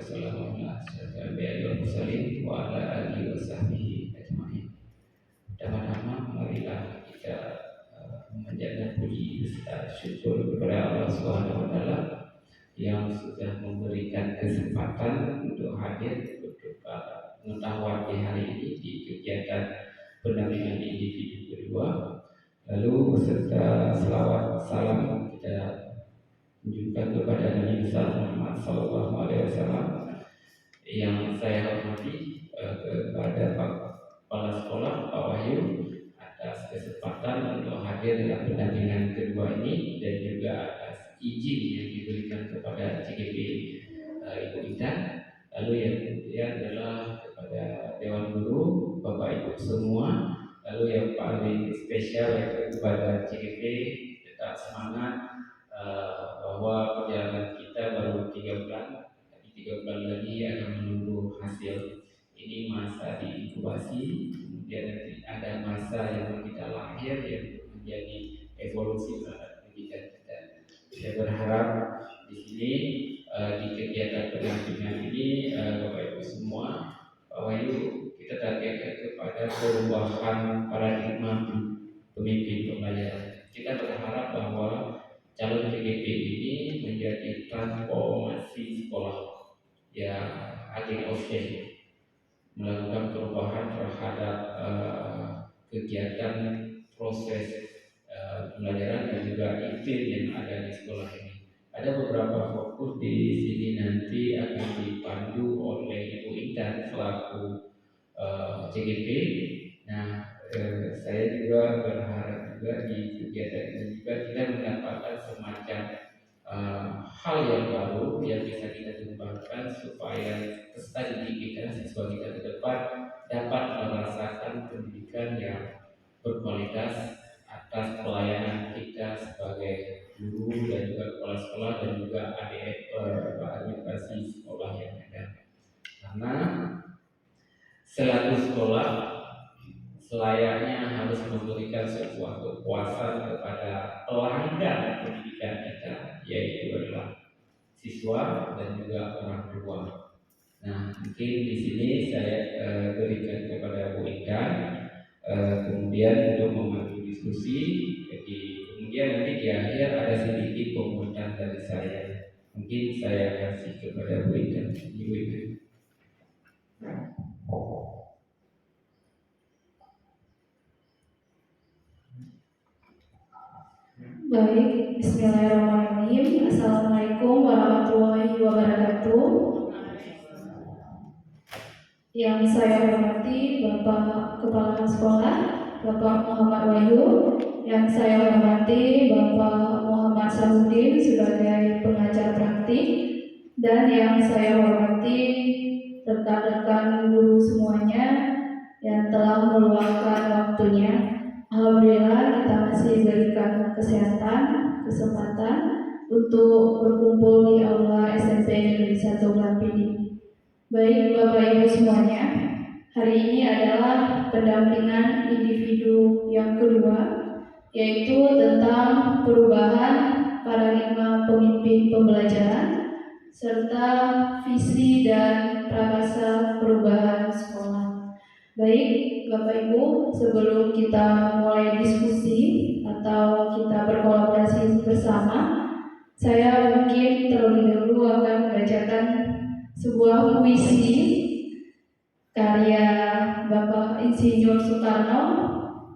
wasallam ala asyrafil anbiya'i wal mursalin wa ala alihi wa sahbihi ajma'in. Pertama-tama marilah kita menjadikan puji serta syukur kepada Allah Subhanahu wa taala yang sudah memberikan kesempatan untuk hadir untuk pengetahuan di hari ini di kegiatan pendampingan individu kedua. Lalu beserta selawat salam kita tunjukkan kepada Nabi besar Muhammad Sallallahu Alaihi Wasallam yang saya hormati kepada Pak Kepala Sekolah Pak Wahyu atas kesempatan untuk hadir dalam pendampingan kedua ini dan juga atas izin yang diberikan kepada CGP Ibu Intan. Lalu yang kemudian adalah kepada Dewan Guru, Bapak Ibu semua. Lalu yang paling spesial yaitu kepada CGP, tetap semangat bahwa perjalanan kita baru 3 bulan, tapi 3 bulan lagi akan menunggu hasil. Ini masa diinkubasi, kemudian nanti ada masa yang kita lahir yang menjadi evolusi terhadap pendidikan kita. Saya berharap di sini di kegiatan pendampingan ini Bapak Ibu semua, Pak Wahyu, kita targetkan kepada perubahan paradigma pemimpin pembelajaran. Kita berharap bahwa calon PGP ini menjadi transformasi sekolah yang agent of change, melakukan perubahan terhadap kegiatan proses pembelajaran dan juga iklim yang ada di sekolah ini. Ada beberapa fokus di sini nanti akan dipandu oleh Ibu Intan selaku CGP. Nah, saya juga berharap juga di kegiatan ini juga kita mendapatkan semacam hal yang baru yang bisa kita kembangkan supaya peserta didik kita, siswa kita ke depan dapat merasakan pendidikan yang berkualitas atas pelayanan kita sebagai guru dan juga kepala sekolah dan juga administrasi sekolah yang ada. Karena selaku sekolah selayaknya harus memberikan sebuah kepuasan kepada pelanggan pendidikan kita, yaitu adalah siswa dan juga orang tua. Nah, mungkin di sini saya berikan kepada Bu Intan, kemudian untuk memandu diskusi. Jadi kemudian nanti di akhir ada sedikit pemutaran dari saya. Mungkin saya kasih kepada Bu Intan. Ibu Intan. Baik, bismillahirrahmanirrahim. Assalamualaikum warahmatullahi wabarakatuh. Yang saya hormati Bapak Kepala Sekolah, Bapak Muhammad Wahyu. Yang saya hormati Bapak Muhammad Samudin sebagai pengajar praktik. Dan yang saya hormati rekan-rekan guru semuanya yang telah meluangkan waktunya. Alhamdulillah kita masih diberikan kesempatan untuk berkumpul di aula SMP Negeri 1 Glampini. Baik Bapak Ibu semuanya, hari ini adalah pendampingan individu yang kedua, yaitu tentang perubahan paradigma pemimpin pembelajaran serta visi dan prakarsa perubahan sekolah. Baik Bapak Ibu, sebelum kita mulai diskusi atau kita berkolaborasi bersama, saya mungkin terlebih dahulu akan membacakan sebuah puisi karya Bapak Insinyur Soekarno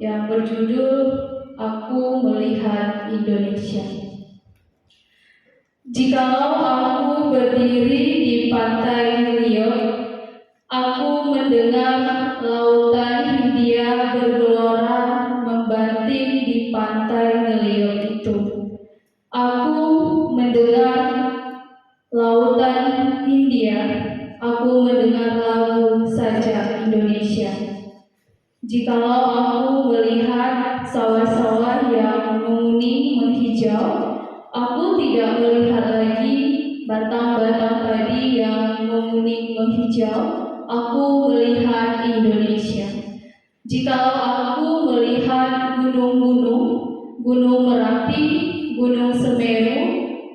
yang berjudul Aku Melihat Indonesia. Jikalau aku berdiri di pantai New York, aku mendengar lautan Hindia bergelora membanting di pantai New York itu. Aku mendengar lautan Hindia, aku mendengar lagu saja Indonesia. Jikalau aku melihat sawah-sawah yang menguning menghijau, aku tidak melihat lagi batang-batang padi yang menguning menghijau. Aku melihat Indonesia. Jikalau aku melihat gunung-gunung, Gunung Merapi, Gunung Semeru,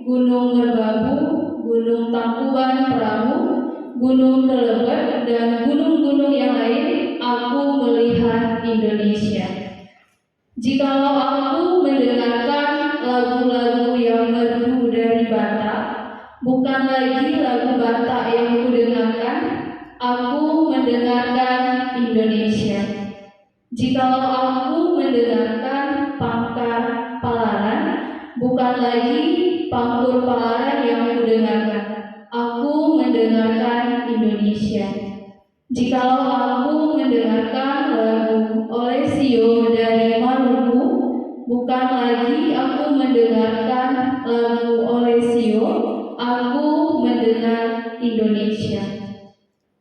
Gunung Merbabu, Gunung Tangkuban Perahu, Gunung Kelebet, dan gunung-gunung yang lain, aku melihat Indonesia. Jikalau aku mendengarkan lagu-lagu yang merdu dari Batak, bukan lagi lagu Batak yang kudengarkan, aku mendengarkan Indonesia. Jikalau aku mendengarkan Pangkar Palaran, bukan lagi Pangkur Palaran yang kudengarkan, aku mendengarkan Indonesia. Jikalau aku mendengarkan lagu Olesio dari Maluku, bukan lagi aku mendengarkan lagu Olesio, aku mendengar Indonesia.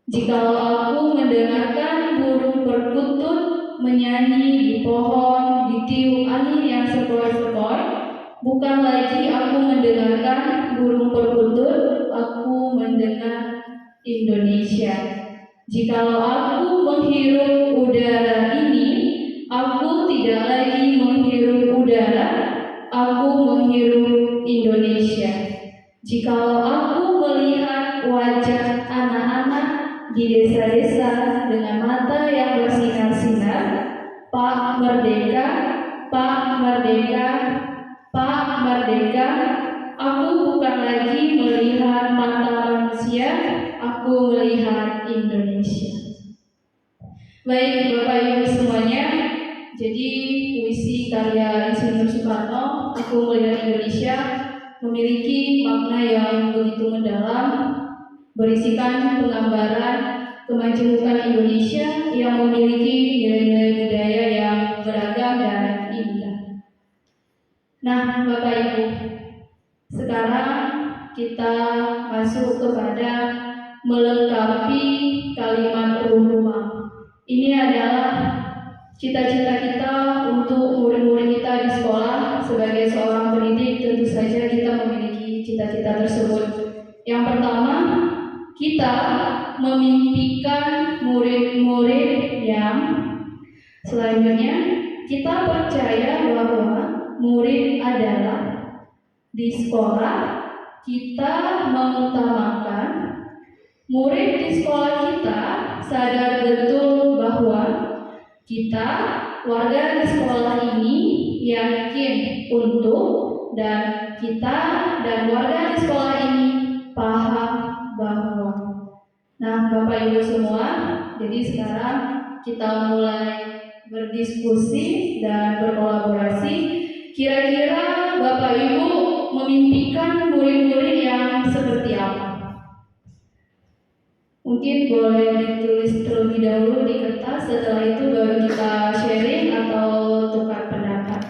Jikalau aku mendengarkan burung perkutut menyanyi di pohon, ditiup angin yang sepoi-sepoi, bukan lagi aku mendengarkan burung perkutut, aku mendengar Indonesia. Jikalau aku menghirup udara ini, aku tidak lagi menghirup udara, aku menghirup Indonesia. Jikalau aku melihat wajah anak-anak di desa-desa dengan mata yang bersinar-sinar, Pak Merdeka, Pak Merdeka, Pak Merdeka, aku bukan lagi melihat mata manusia, aku melihat Indonesia. Baik Bapak Ibu semuanya, jadi puisi karya Insinyur Soekarno, Aku Melihat Indonesia, memiliki makna yang begitu mendalam, berisikan penggambaran kemajemukan Indonesia yang memiliki nilai-nilai budaya yang beragam dan indah. Nah, Bapak Ibu, sekarang kita masuk kepada melengkapi kalimat rumah. Ini adalah cita-cita kita untuk murid-murid kita di sekolah. Sebagai seorang pendidik, tentu saja kita memiliki cita-cita tersebut. Yang pertama, kita memimpikan murid-murid yang selanjutnya, kita percaya bahwa murid adalah di sekolah kita mengutamakan murid di sekolah kita sadar betul bahwa kita warga di sekolah ini yakin untuk dan kita dan warga di sekolah ini paham bahwa. Nah, Bapak Ibu semua, jadi sekarang kita mulai berdiskusi dan berkolaborasi. Kira-kira Bapak Ibu memimpikan murid-murid yang seperti apa? Mungkin boleh ditulis terlebih dahulu di kertas, setelah itu baru kita sharing atau tukar pendapat.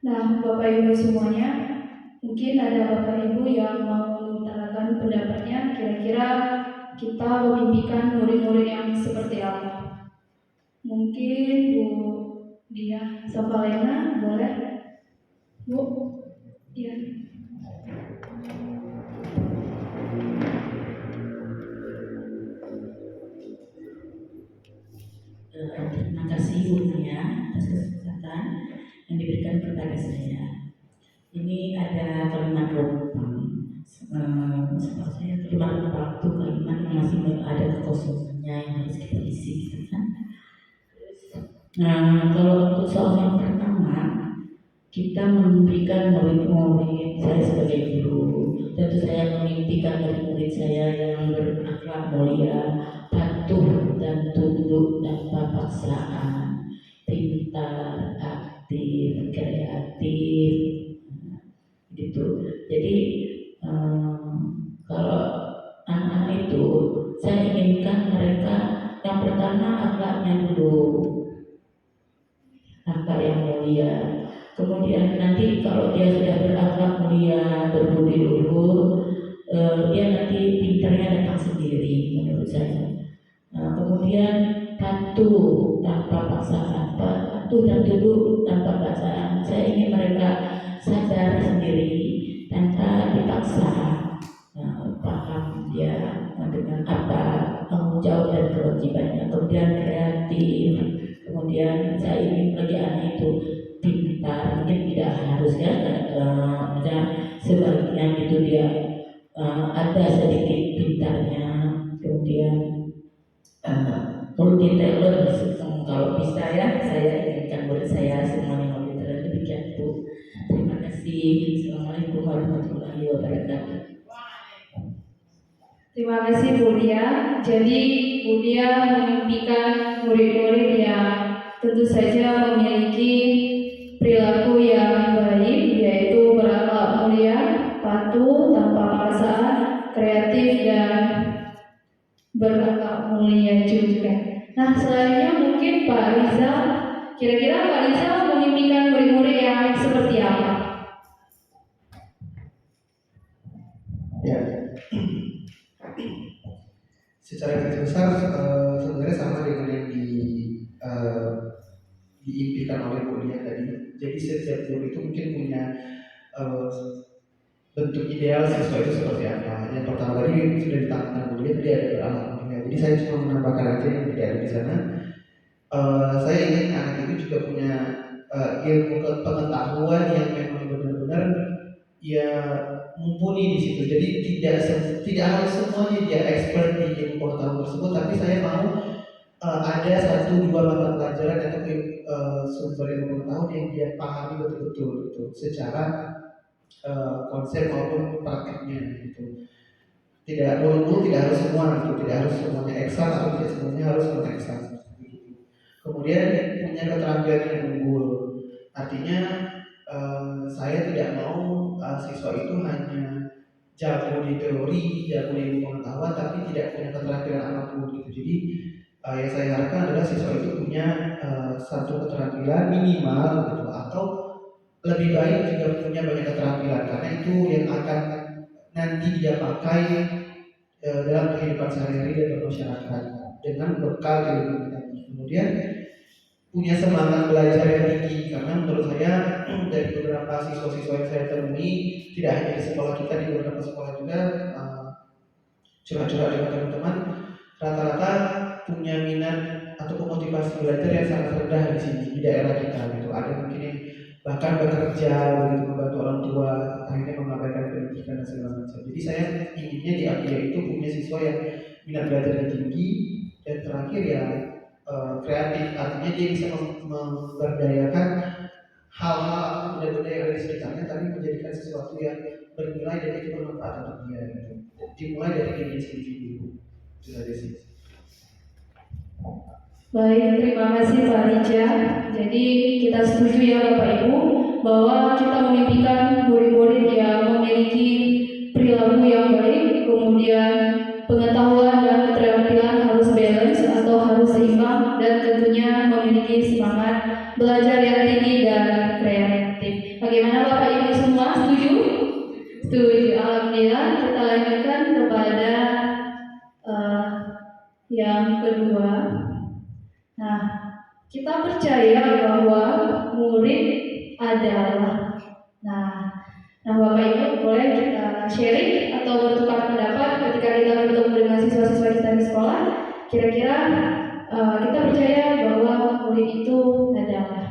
Nah, Bapak Ibu semuanya, mungkin ada Bapak Ibu yang mau mengutarakan pendapatnya. Kira-kira kita memimpikan murid-murid yang seperti apa? Mungkin Bu Dia Savalena, boleh? Bu? Iya. Terima kasih Bu Nia atas kesempatan yang diberikan kepada saya. Ini ada kalimat rompang, setelah saya kalimat rompang itu kalimat yang masih ada kekosongannya yang harus kita isi, gitu kan? Nah, kalau untuk soal yang pertama, kita memimpikan murid-murid saya sebagai guru. Tentu saya memimpikan murid-murid saya yang berakhlak mulia, patuh dan tunduk tanpa paksaan, pintar, aktif, kreatif, gitu. Jadi kalau anak-anak itu saya inginkan mereka yang pertama akhlaknya dulu, akhlak yang mulia. Kemudian nanti kalau dia sudah berakhlak mulia, berbudi luhur, dia nanti pintarnya datang sendiri menurut saya. Kemudian patuh tanpa paksaan, patuh dan tunduk tanpa paksaan. Saya ingin mereka sadar sendiri tanpa dipaksa, paham dia dengan apa tanggung jawab dan kewajibannya. Kemudian kreatif, kemudian saya ingin kerjaan itu pintar, mungkin tidak harus ya, misalnya sebaliknya gitu dia ada sedikit pintarnya, kemudian multi-talent, kalau bisa ya saya inginkan murid saya semuanya multi-talent. Demikian Bu, terima kasih. Assalamualaikum warahmatullahi wabarakatuh. Terima kasih Bu Dia. Jadi Bu Dia memimpikan murid-murid yang tentu saja memiliki perilaku yang baik, yaitu berakhlak mulia, patuh tanpa paksaan, kreatif dan berakhlak mulia juga. Nah, selanjutnya mungkin Pak Riza. Kira-kira Pak Riza memimpikan murid-murid yang seperti apa? Ya, secara garis besar sebenarnya sama dengan yang diimpikan oleh Bu Lia tadi. Jadi setiap guru itu mungkin punya eh, bentuk ideal siswa itu seperti apa. Yang pertama tadi sudah ditangkap Bu Lia tadi ada beralam. Ya, jadi saya cuma menambahkan aja yang tidak ada di sana. Saya ingin anak itu juga punya ilmu pengetahuan yang memang benar-benar ya mumpuni di situ. Jadi tidak harus semuanya dia expert di ilmu pengetahuan tersebut, tapi saya mau ada satu dua mata pelajaran atau sumber ilmu pengetahuan yang dia pahami betul-betul gitu, secara konsep maupun praktiknya gitu. Tidak melulu, tidak harus semua gitu, tidak harus semuanya eksak atau tidak semuanya harus non eksak. Kemudian punya keterampilan yang unggul, artinya saya tidak mau siswa itu hanya jago di teori, jago di ilmu pengetahuan, tapi tidak punya keterampilan apapun gitu. Jadi yang saya harapkan adalah siswa itu punya satu keterampilan minimal gitu, atau lebih baik juga punya banyak keterampilan, karena itu yang akan nanti dia pakai dalam kehidupan sehari-hari dan bermasyarakat dengan bekal ilmu tadi. Kemudian punya semangat belajar yang tinggi, karena menurut saya dari beberapa siswa-siswa yang saya temui, tidak hanya di sekolah kita, di beberapa sekolah juga curhat-curhat dengan teman-teman, rata-rata punya minat atau motivasi belajar yang sangat rendah di sini di daerah kita gitu. Ada mungkin yang bahkan bekerja begitu, membantu orang tua, akhirnya mengabaikan pendidikan dan segala macam. Jadi saya inginnya di Abia itu punya siswa yang minat belajar yang tinggi, dan terakhir ya kreatif, artinya dia bisa memberdayakan hal-hal atau benda-benda yang ada di sekitarnya, tapi menjadikan sesuatu yang bernilai dan itu bermanfaat untuk dia gitu. Dimulai dari diri sendiri dulu. Itu saja sih. Baik, terima kasih Pak Rija. Jadi kita setuju ya Bapak Ibu bahwa kita memimpikan murid-murid yang memiliki perilaku yang baik, kemudian pengetahuan dan keterampilan harus balance atau harus seimbang, dan tentunya memiliki semangat belajar yang tinggi dan kreatif. Bagaimana Bapak Ibu semua, setuju? Setuju. Alhamdulillah. Kita lanjutkan kepada yang kedua. Nah, kita percaya bahwa murid adalah. Nah, Bapak Ibu boleh kita sharing atau bertukar pendapat ketika kita bertemu dengan siswa-siswa kita di sekolah. Kira-kira kita percaya bahwa murid itu adalah.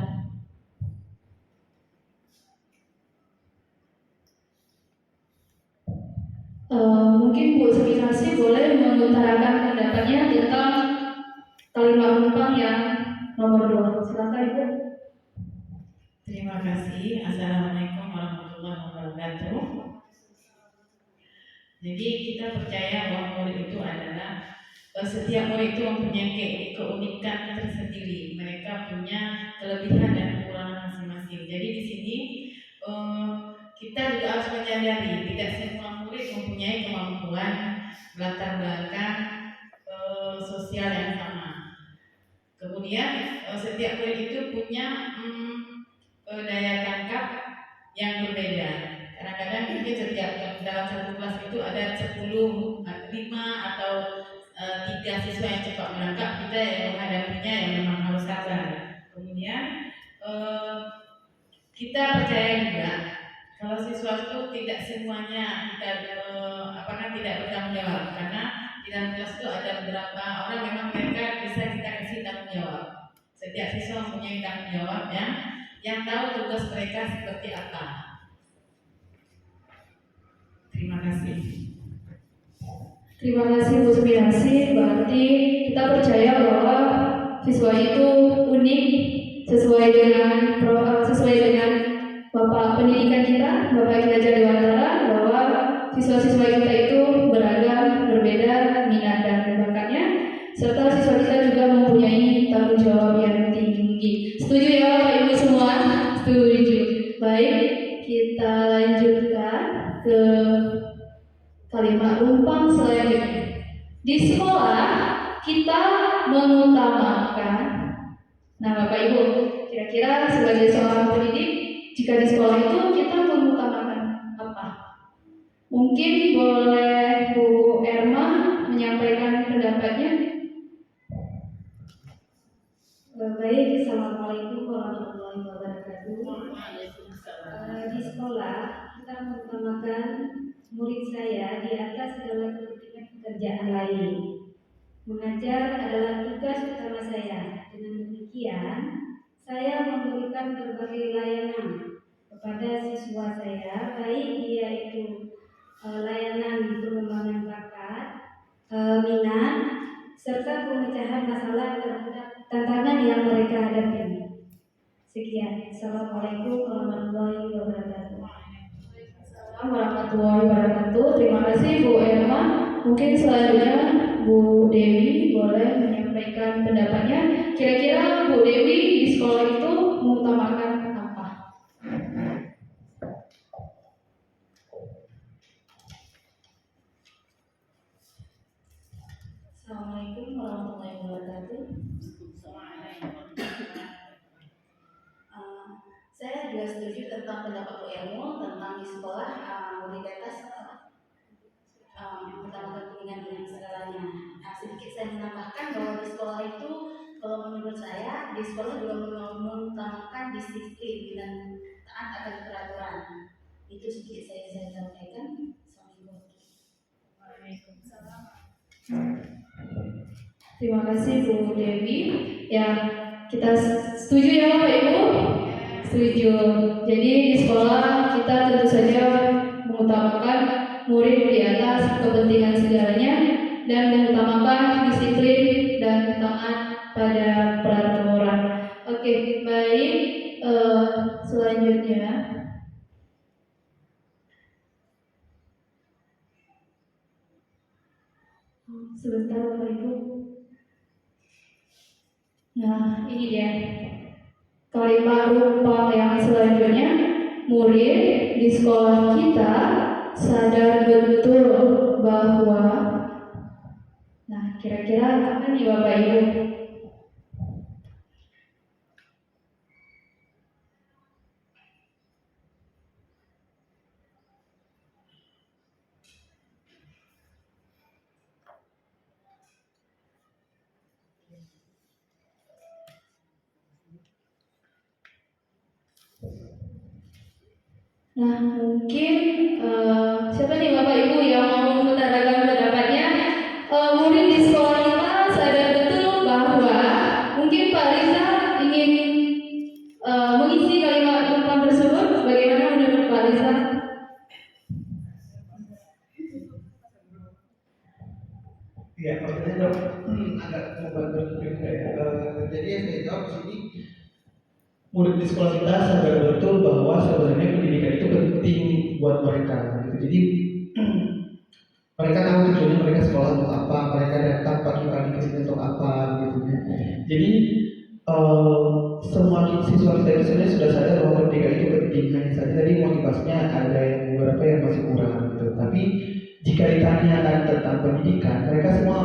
Mungkin Bu Seminasi boleh mengutarakan pendapatnya tentang kalimat penumpang yang nomor 2. Silakan Ibu. Terima kasih. Assalamualaikum warahmatullahi wabarakatuh. Jadi kita percaya bahwa murid itu adalah setiap murid itu mempunyai keunikan tersendiri. Mereka punya kelebihan dan kekurangan masing-masing. Jadi di sini kita juga harus menyadari tidak semua murid mempunyai kemampuan latar belakang sosial yang sama. Kemudian setiap murid itu punya daya tangkap yang berbeda. Kadang-kadang mungkin setiap dalam satu kelas itu ada 10, 5 atau tiga siswa yang cepat merangkap, kita yang menghadapinya yang memang harus sabar. Kemudian kita percaya juga kalau siswa itu tidak semuanya kita tidak bertanggung jawab, karena di dalam kelas itu ada beberapa orang memang mereka bisa kita kasih tanggung jawab. Setiap siswa mempunyai tanggung jawab yang tahu tugas mereka seperti apa. Terima kasih. Terima kasih Bu Sumiasi. Berarti kita percaya bahwa siswa itu unik sesuai dengan Bapak pendidikan kita, Bapak Ki Hajar Dewantara, bahwa siswa-siswa kita itu beragam, berbeda minat dan bakatnya, serta siswa kita juga mempunyai tanggung jawab yang tinggi. Setuju ya Bapak Ibu semua? Setuju. Baik, kita lanjutkan ke kalimat rumpang selanjutnya. Di sekolah kita mengutamakan. Nah, Bapak Ibu, kira-kira sebagai seorang pendidik, jika di sekolah itu kita mengutamakan apa? Mungkin boleh Bu Erma menyampaikan pendapatnya. Baik, Assalamualaikum warahmatullahi wabarakatuh. Di sekolah kita mengutamakan murid saya di atas segala kepentingan pekerjaan lain. Mengajar adalah tugas utama saya. Dengan demikian, saya memberikan berbagai layanan kepada siswa saya, baik dia itu layanan pengembangan bakat, minat, serta pemecahan masalah terhadap tantangan yang mereka hadapi. Sekian. Assalamualaikum warahmatullahi wabarakatuh. Assalamualaikum warahmatullahi wabarakatuh. Terima kasih Bu Erma. Mungkin selanjutnya Bu Dewi boleh menyampaikan pendapatnya. Kira-kira Bu Dewi di sekolah itu mengutamakan apa? Assalamualaikum warahmatullahi wabarakatuh. Saya juga setuju tentang pendapat Bu Elmo tentang di sekolah murid di atas mengutamakan kepentingan dengan segalanya. Sedikit saya menambahkan bahwa di sekolah itu, kalau menurut saya, di sekolah juga mengutamakan disiplin dan taat akan peraturan. Itu sedikit saya sampaikan. Waalaikumsalam. Terima kasih Bu Dewi. Ya, kita setuju ya Bapak Ibu? Setuju. Jadi di sekolah kita tentu saja mengutamakan murid di atas kepentingan segalanya dan mengutamakan disiplin dan taat pada peraturan. Oke, baik. Selanjutnya sebentar Bapak Ibu. Nah, ini dia kalimat rumpang yang selanjutnya. Murid di sekolah kita sadar betul bahwa, nah kira-kira apa nih Bapak Ibu? Nah, mungkin siapa nih Bapak Ibu yang mau mengutarakan pendapatnya? Murid di sekolah kita sadar betul bahwa, mungkin Pak Riza ingin mengisi kalimat rumpang tersebut. Bagaimana menurut Pak Riza? Iya, pertanyaannya agak membantu juga ya. Jadi yang saya jawab di sini, murid di sekolah kita sadar betul bahwa sebenarnya pendidikan itu penting buat mereka. Gitu. Jadi mereka tahu tujuannya mereka sekolah untuk apa, mereka datang pagi-pagi ke sini untuk apa, gitu ya. Jadi semua siswa kita di sini sudah sadar bahwa pendidikan itu penting. Hanya saja tadi motivasinya ada yang beberapa yang masih kurang, gitu. Tapi jika ditanyakan tentang pendidikan, mereka semua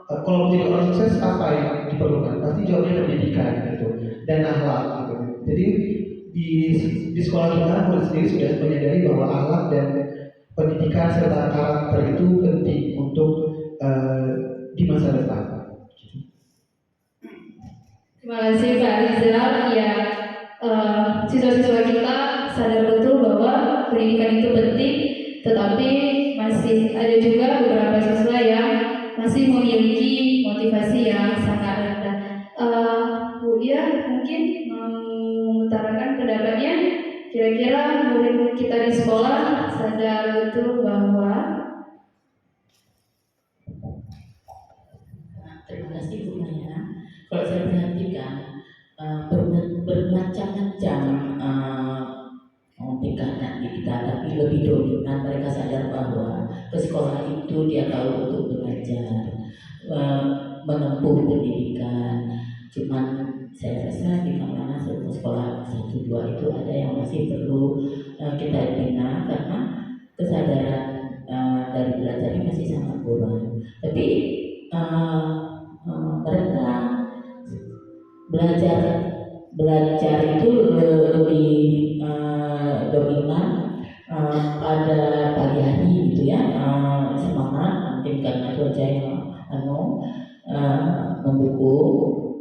kalau menjadi orang sukses apa yang diperlukan? Pasti jawabnya pendidikan, gitu, dan akhlak, gitu. Jadi di sekolah kita murid sendiri sudah menyadari bahwa akhlak dan pendidikan serta karakter itu penting untuk di masa depan. Terima kasih Pak Rizal. Ya, siswa-siswa kita sadar betul bahwa pendidikan itu penting, tetapi masih ada juga beberapa siswa yang masih memiliki motivasi yang sangat rendah. Bu Dia mungkin mengutarakan pendapatnya. Kira-kira murid kita di sekolah sadar betul bahwa Terima kasih Bu Maya. Kalau saya perhatikan bermacam-macam tingkah anak kita, tapi lebih dominan mereka sadar bahwa ke sekolah itu dia tahu untuk belajar, menempuh pendidikan. Cuman saya rasa di mana sekolah 1-2 itu ada yang masih perlu kita bina karena kesadaran dari belajar ini masih sangat kurang. Tapi mereka belajar itu lebih dominan pada pagi hari gitu ya, semangat mungkin karena cuaca yang mendukung.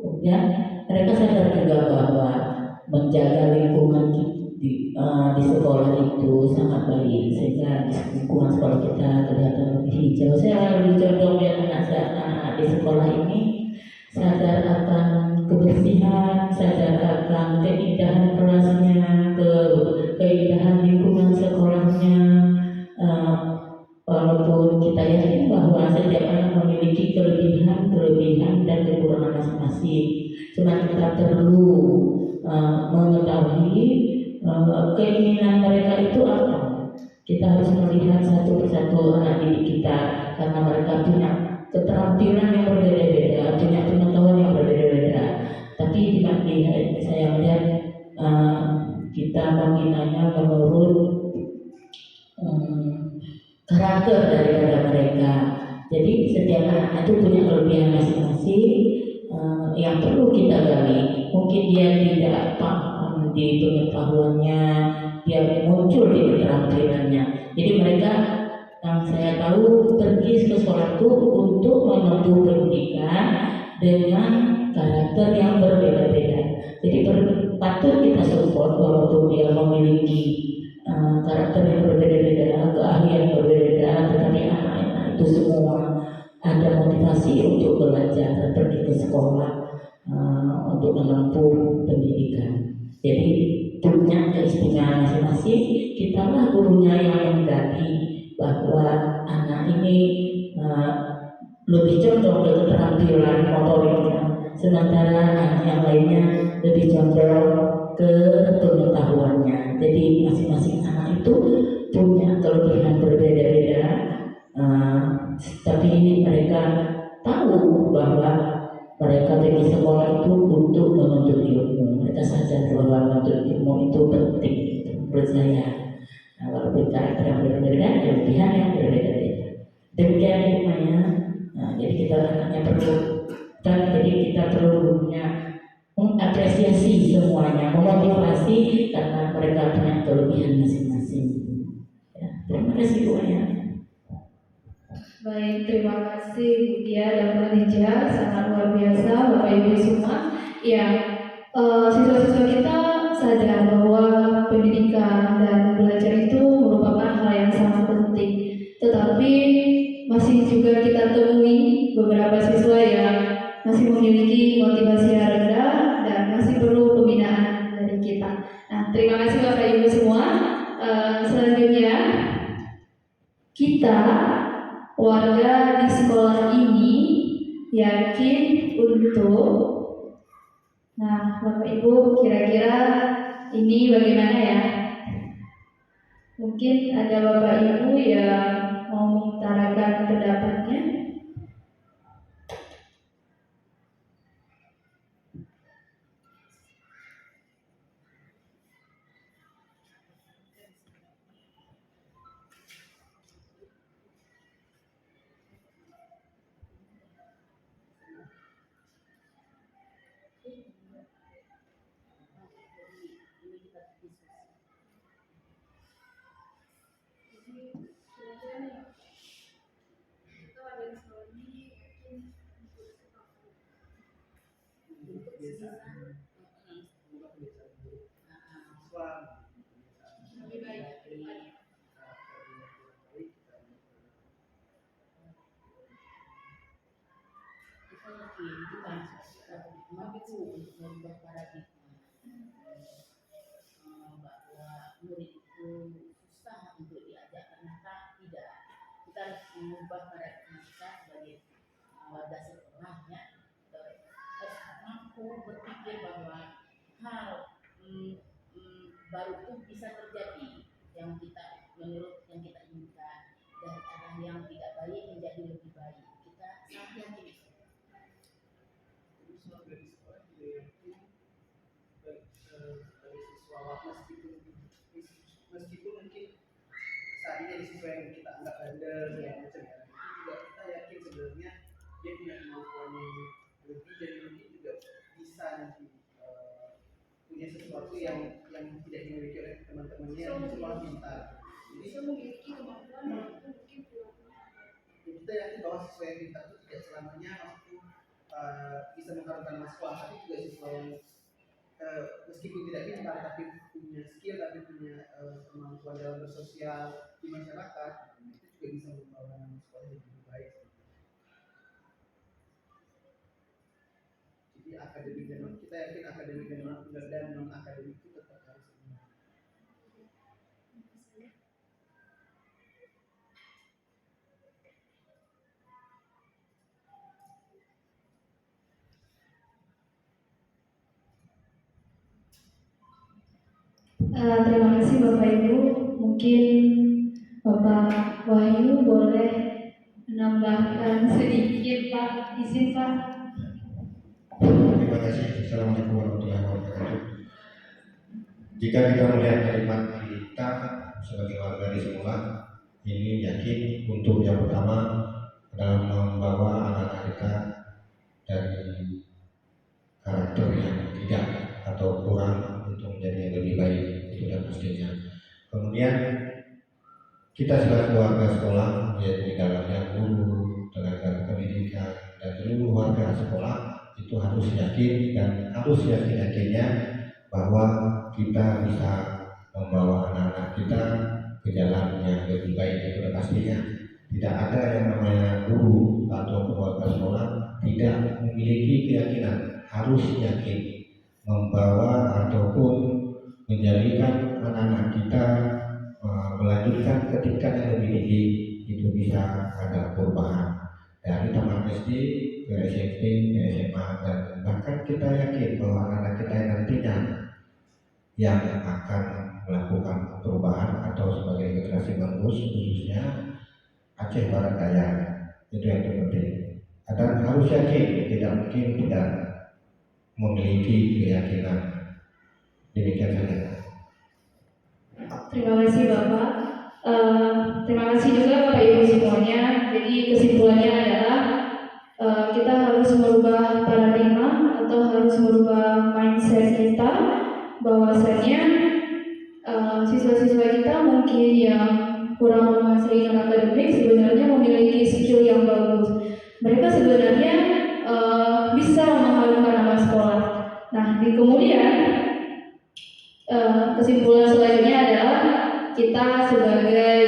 Kemudian mereka sadar juga bahwa menjaga lingkungan di sekolah itu sangat baik sehingga di lingkungan sekolah kita kelihatan lebih hijau. Saya lebih condong ya anak-anak di sekolah ini sadar akan kebersihan, sadar akan keindahan kelasnya, keindahan lingkungan sekolahnya. Walaupun kita yakin bahwa setiap anak memiliki kelebihan dan kekurangan masing-masing, cuma kita perlu mengetahui keinginan mereka itu apa. Kita harus melihat satu persatu anak didik kita karena mereka punya keterampilan yang berbeda-beda, punya pengetahuan yang berbeda-beda. Tapi saya melihat kita membinanya menurut karakter daripada mereka. Jadi setiap anak itu punya kelebihan masing-masing yang perlu kita gali. Mungkin dia tidak paham di pengetahuannya, dia muncul di keterampilannya. Jadi mereka yang saya tahu pergi ke sekolah itu untuk menempuh pendidikan dengan karakter yang berbeda-beda. Jadi patut kita support walaupun dia memiliki karakter yang berbeda-beda, keahlian berbeda, tetapi anak-anak itu semua ada motivasi untuk belajar, pergi ke sekolah untuk menempuh pendidikan. Jadi punya keistimewaan masing-masing. Kita lah gurunya yang menggali bahwa anak ini lebih condong ke keterampilan motoriknya, sementara anak yang lainnya lebih condong ke pengetahuannya. Jadi masing-masing anak itu punya kelebihan berbeda-beda, tapi mereka tahu bahwa mereka pergi sekolah itu untuk menuntut ilmu. Mereka sadar bahwa menuntut ilmu itu penting menurut saya. Walaupun karakter yang berbeda-beda, kelebihan yang berbeda-beda. Demikian hikmahnya. Jadi kita anaknya perlu, jadi kita perlu mengapresiasi semuanya, memotivasi karena mereka punya kelebihan masing-masing. Ya, terima kasih semuanya. Baik, terima kasih Bu Dia dan Pak Rizal, sangat luar biasa Bapak Ibu semua. Ya, siswa-siswa kita sadar bahwa pendidikan dan belajar itu merupakan hal yang sangat penting. Tetapi masih juga kita temui beberapa siswa yang masih memiliki motivasi yang rendah dan masih perlu pembinaan dari kita. Nah, terima kasih Bapak Ibu semua. Selanjutnya kita warga di sekolah ini yakin untuk, nah Bapak Ibu kira-kira ini bagaimana ya? Mungkin ada Bapak Ibu yang mau mengutarakan pendapatnya. mungkin bukan mampu untuk merubah paradigma bahwa murid itu susah untuk diajak, ternyata tidak. Kita harus mengubah paradigma kita sebagai warga sekolah ya, harus mampu berpikir bahwa hal baru itu bisa terjadi yang kita menurut yang kita inginkan, dari arah yang tidak baik menjadi lebih baik. Kita sangat yakin itu. Jadi soal dari sekolah juga yakin dari siswa meskipun mungkin saat ini ada siswa yang kita anggap bandel segala macam ya, itu juga kita yakin sebenarnya dia punya kemampuan yang lebih dan mungkin juga bisa nanti punya sesuatu yang tidak dimiliki oleh teman-temannya yang sekolah pintar. Jadi Bisa memiliki kemampuan walaupun mungkin kurang. kita yakin bahwa siswa yang pintar itu tidak selamanya waktu bisa mengharumkan nama sekolah, tapi juga siswa yang meskipun tidak pintar tapi punya skill, tapi punya kemampuan dalam bersosial di masyarakat, itu juga bisa membawa nama sekolah yang lebih baik. Jadi akademik dan kita yakin akademik dan non akademik itu tetap harus seimbang. Terima kasih Bapak Ibu. Mungkin Bapak Wahyu boleh menambahkan sedikit Pak, izin Pak. Terima kasih. Assalamualaikum warahmatullahi wabarakatuh. Jika kita melihat kalimat kita sebagai warga di sekolah, ini yakin untuk yang pertama adalah membawa anak-anak kita dari karakter yang tidak atau kurang untuk menjadi yang lebih baik, itu sudah pastinya. Kemudian kita sebagai warga sekolah, yaitu di dalamnya guru, tenaga pendidikan, dan seluruh warga sekolah itu harus yakin dan harus yakin-yakinnya bahwa kita bisa membawa anak-anak kita ke jalan yang lebih baik, itu sudah pastinya. Tidak ada yang namanya guru atau warga sekolah tidak memiliki keyakinan, harus yakin membawa ataupun menjadikan anak-anak kita melanjutkan ke tingkat yang lebih tinggi, itu bisa ada perubahan dari taman SD ke SMP ke SMA, dan bahkan kita yakin bahwa anak-anak kita yang nantinya yang akan melakukan perubahan atau sebagai generasi penerus khususnya Aceh Barat Daya, itu yang terpenting. Dan harus yakin, tidak mungkin tidak memiliki keyakinan. Demikian saja. Terima kasih Bapak. Terima kasih juga Bapak Ibu semuanya. Jadi kesimpulannya adalah kita harus merubah paradigma atau harus merubah mindset kita, bahwasanya siswa-siswa kita mungkin yang kurang menguasai non-akademik sebenarnya memiliki skill yang bagus. Mereka sebenarnya bisa mengharumkan nama sekolah. Nah, di kemudian kesimpulan selanjutnya adalah kita sebagai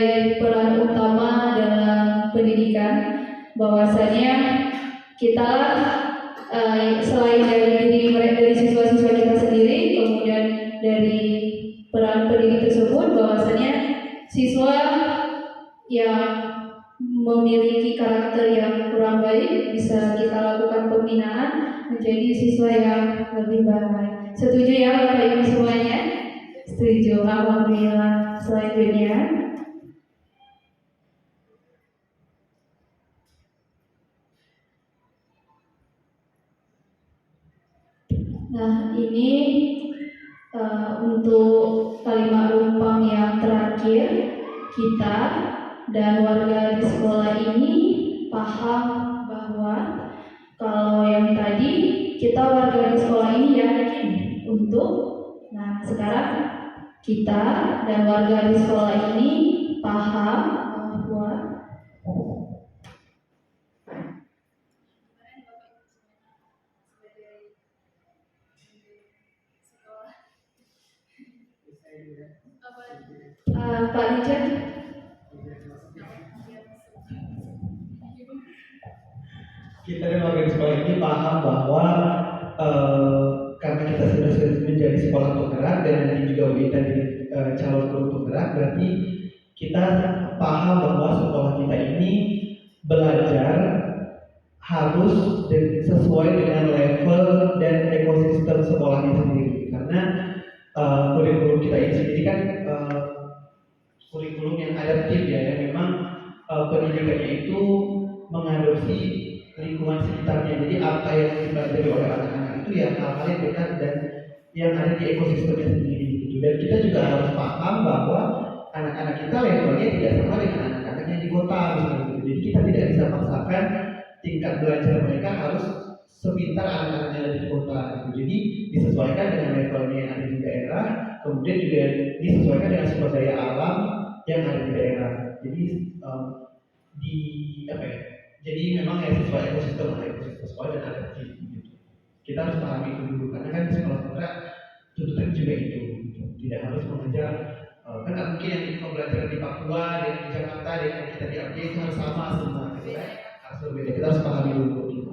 peran utama dalam pendidikan, bahwasanya kita selain dari siswa-siswa kita sendiri, kemudian dari peran pendidik tersebut, bahwasanya siswa yang memiliki karakter yang kurang baik bisa kita lakukan pembinaan menjadi siswa yang lebih baik. Setuju ya Bapak Ibu semuanya? Setuju. Alhamdulillah. Selanjutnya ini untuk kalimat rumpang yang terakhir, kita dan warga di sekolah ini paham bahwa kalau yang tadi kita warga di sekolah ini yakin untuk, nah sekarang kita dan warga di sekolah ini paham bahwa Pak Richard. kita dan warga di sekolah ini paham bahwa karena kita sudah menjadi sekolah penggerak dan nanti juga kita jadi calon guru penggerak, berarti kita paham bahwa sekolah kita ini belajar harus sesuai dengan level dan ekosistem sekolahnya sendiri. Karena kurikulum kita ini sendiri kan kurikulum yang adaptif ya, yang memang pendidikannya itu mengadopsi lingkungan sekitarnya. Jadi apa yang dipelajari oleh anak-anak itu ya hal-hal yang dekat dan yang ada di ekosistemnya sendiri gitu. Dan kita juga harus paham bahwa anak-anak kita levelnya tidak sama dengan anak-anak yang di kota misalnya gitu. Jadi kita tidak bisa paksakan tingkat belajar mereka harus sepintar anak-anak yang ada di kota gitu. Jadi disesuaikan dengan levelnya yang ada di daerah, kemudian juga disesuaikan dengan sumber daya alam yang ada di daerah. Jadi jadi memang ya sesuai ekosistem sekolah dan adaptif gitu. Kita harus pahami itu dulu karena kan di sekolah penggerak tuntutan juga itu gitu. Tidak harus mengajar kan nggak mungkin yang pembelajaran di Papua dan di Jakarta dan yang kita di Aceh itu harus sama semua gitu kan, harus berbeda. Kita harus pahami dulu gitu.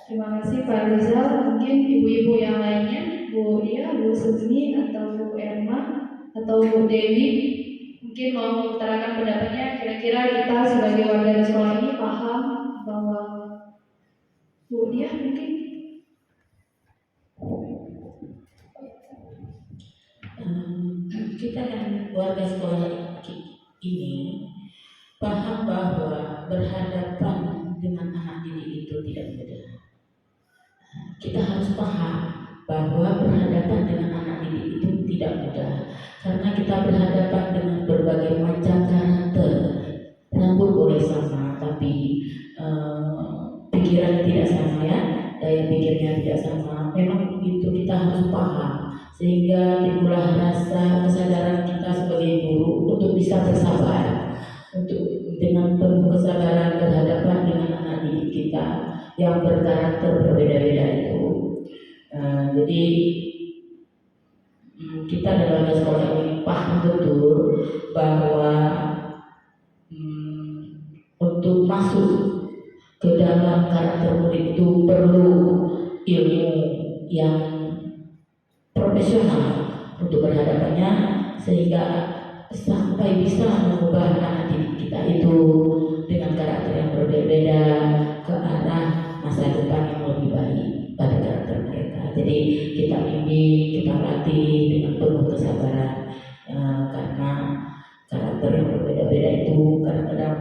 Terima kasih Pak Rizal. Mungkin ibu-ibu yang lainnya, Bu Dia, Bu Suzmi, atau Bu Erma, atau Bu Dewi, mungkin mau mengutarakan pendapatnya. Kira-kira kita sebagai warga di sekolah ini paham bahwa Bu Dia mungkin kita dan warga sekolah ini paham bahwa berhadapan dengan anak didik itu tidak mudah. Kita harus paham bahwa berhadapan dengan anak didik itu tidak mudah karena kita berhadapan dengan berbagai macam karakter. Rambut boleh sama tapi pikiran tidak sama ya, daya pikirnya tidak sama. Memang itu kita harus paham sehingga timbullah rasa kesadaran kita sebagai guru untuk bisa bersabar, untuk dengan penuh kesabaran berhadapan dengan anak didik kita yang berkarakter berbeda-beda itu. Jadi kita dalam sekolah ini paham betul bahwa untuk masuk ke dalam karakter murid itu perlu ilmu yang profesional untuk berhadapannya sehingga sampai bisa mengubah anak didik kita itu dengan karakter yang berbeda ke arah masa depan yang lebih baik pada karakter mereka. Jadi kita bimbing, kita latih dengan penuh kesabaran karena karakter yang berbeda-beda itu kadang-kadang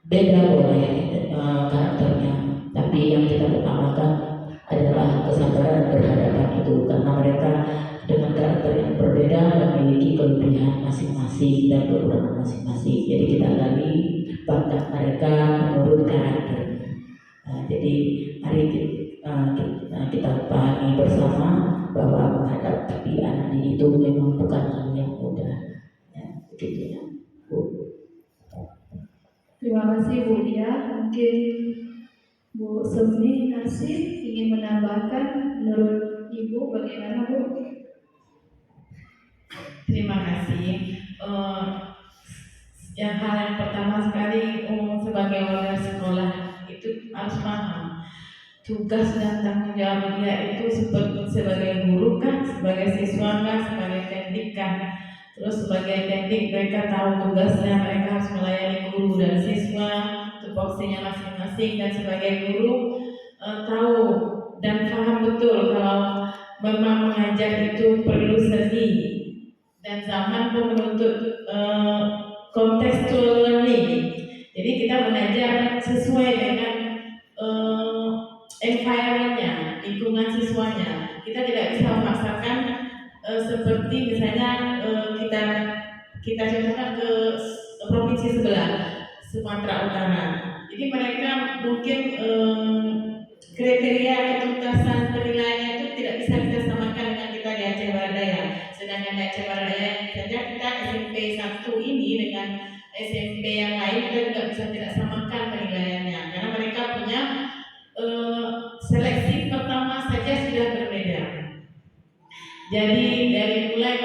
beda boleh karakternya, tapi yang kita utamakan adalah kesabaran berhadapan itu karena mereka dengan karakter yang berbeda memiliki kelebihan masing-masing dan kekurangan masing-masing. Jadi kita gali bakat mereka menurut karakternya. Jadi mari kita pahami bersama bahwa menghadapi anak didik itu memang bukan hal yang mudah. Ya, begitu ya, Bu. terima kasih Bu Dia. Mungkin Bu Sumi Nasib ingin menambahkan, menurut Ibu bagaimana Bu? Terima kasih. Yang hal yang pertama sekali sebagai warga sekolah itu harus paham tugas dan tanggung jawab dia itu sebagai guru kan, sebagai siswa kan, sebagai teknik kan. Terus sebagai teknik mereka tahu tugasnya, mereka harus melayani guru dan siswa, tupoksinya masing-masing, dan sebagai guru tahu dan paham betul kalau memang mengajar itu perlu seni dan zaman pun menuntut contextual learning. Jadi kita mengajar sesuai dengan environment-nya, lingkungan siswanya. Kita tidak bisa memaksakan seperti misalnya kita contohkan ke provinsi sebelah, Sumatera Utara. Jadi mereka mungkin kriteria ketuntasan penilaiannya itu tidak bisa kita samakan dengan kita di Aceh Barat Daya. Sedangkan di Aceh Barat Daya saja kita SMP 1 ini dengan SMP yang lain kita juga bisa tidak samakan penilaiannya karena mereka punya seleksi pertama saja sudah berbeda. Jadi dari mulai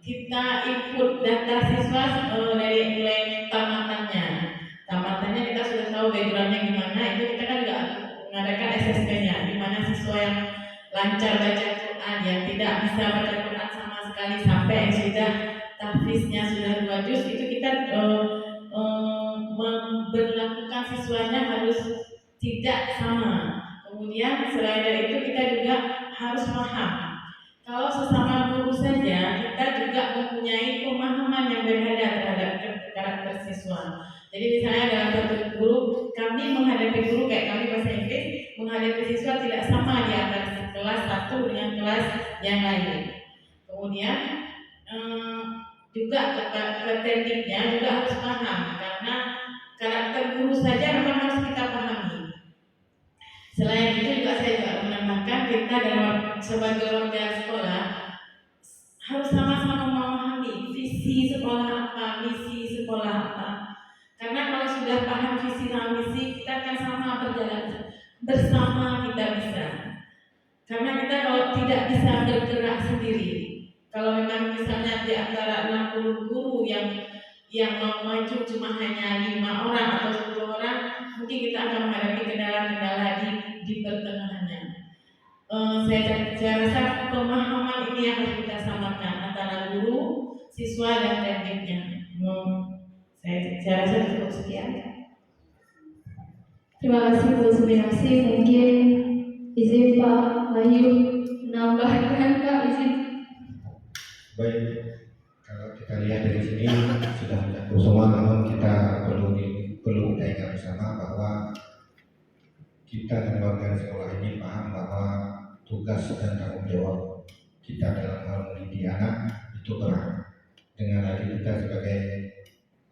kita input data siswa dari mulai tahun tahu backgroundnya gimana, itu kita kan juga mengadakan SSK-nya, di mana siswa yang lancar baca Quran, yang tidak bisa baca Quran sama sekali sampai yang sudah tahfiznya sudah 2 juz, itu kita memberlakukan siswanya harus tidak sama. Kemudian selain dari itu kita juga harus paham. Kalau sesama guru saja, kita juga mempunyai pemahaman yang berbeda terhadap karakter siswa. Jadi misalnya dalam satu guru, kami menghadapi guru kayak kami bahasa Inggris, menghadapi siswa tidak sama di antara kelas satu dengan kelas yang lain. Kemudian juga ke tekniknya juga harus paham, karena karakter guru saja memang harus kita pahami. Selain itu juga saya juga menambahkan, kita dalam sebagai warga sekolah harus sama-sama memahami visi sekolah apa, misi sekolah apa. Karena kalau sudah paham visi dan misi, kita akan sama berjalan bersama, kita bisa. Karena kita kalau tidak bisa bergerak sendiri, kalau memang misalnya di antara 60 guru yang mau maju cuma hanya 5 orang atau 10 orang, mungkin kita akan menghadapi kendala-kendala di pertengahannya. Saya rasa pemahaman ini yang harus kita samakan antara guru, siswa dan tekniknya. Saya rasa cukup sekian. Terima kasih Bu Suminasi. Mungkin izin Pak Wahyu menambahkan, Pak, izin. Baik, kalau kita lihat dari sini sudah mencakup semua, namun kita perlu kita ingat bersama bahwa kita dan warga sekolah ini paham bahwa tugas dan tanggung jawab kita dalam hal mendidik anak itu berat. Dengan lagi kita sebagai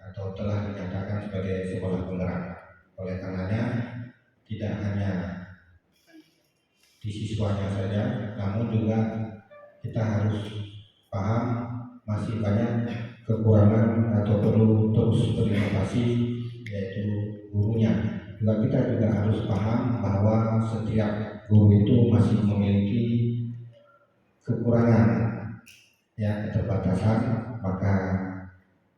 atau telah dinyatakan sebagai sekolah penggerak. Oleh karenanya tidak hanya di siswanya saja, namun juga kita harus paham masih banyak kekurangan atau perlu terus berinovasi, yaitu gurunya. Juga kita juga harus paham bahwa setiap guru itu masih memiliki kekurangan, ya, keterbatasan. Maka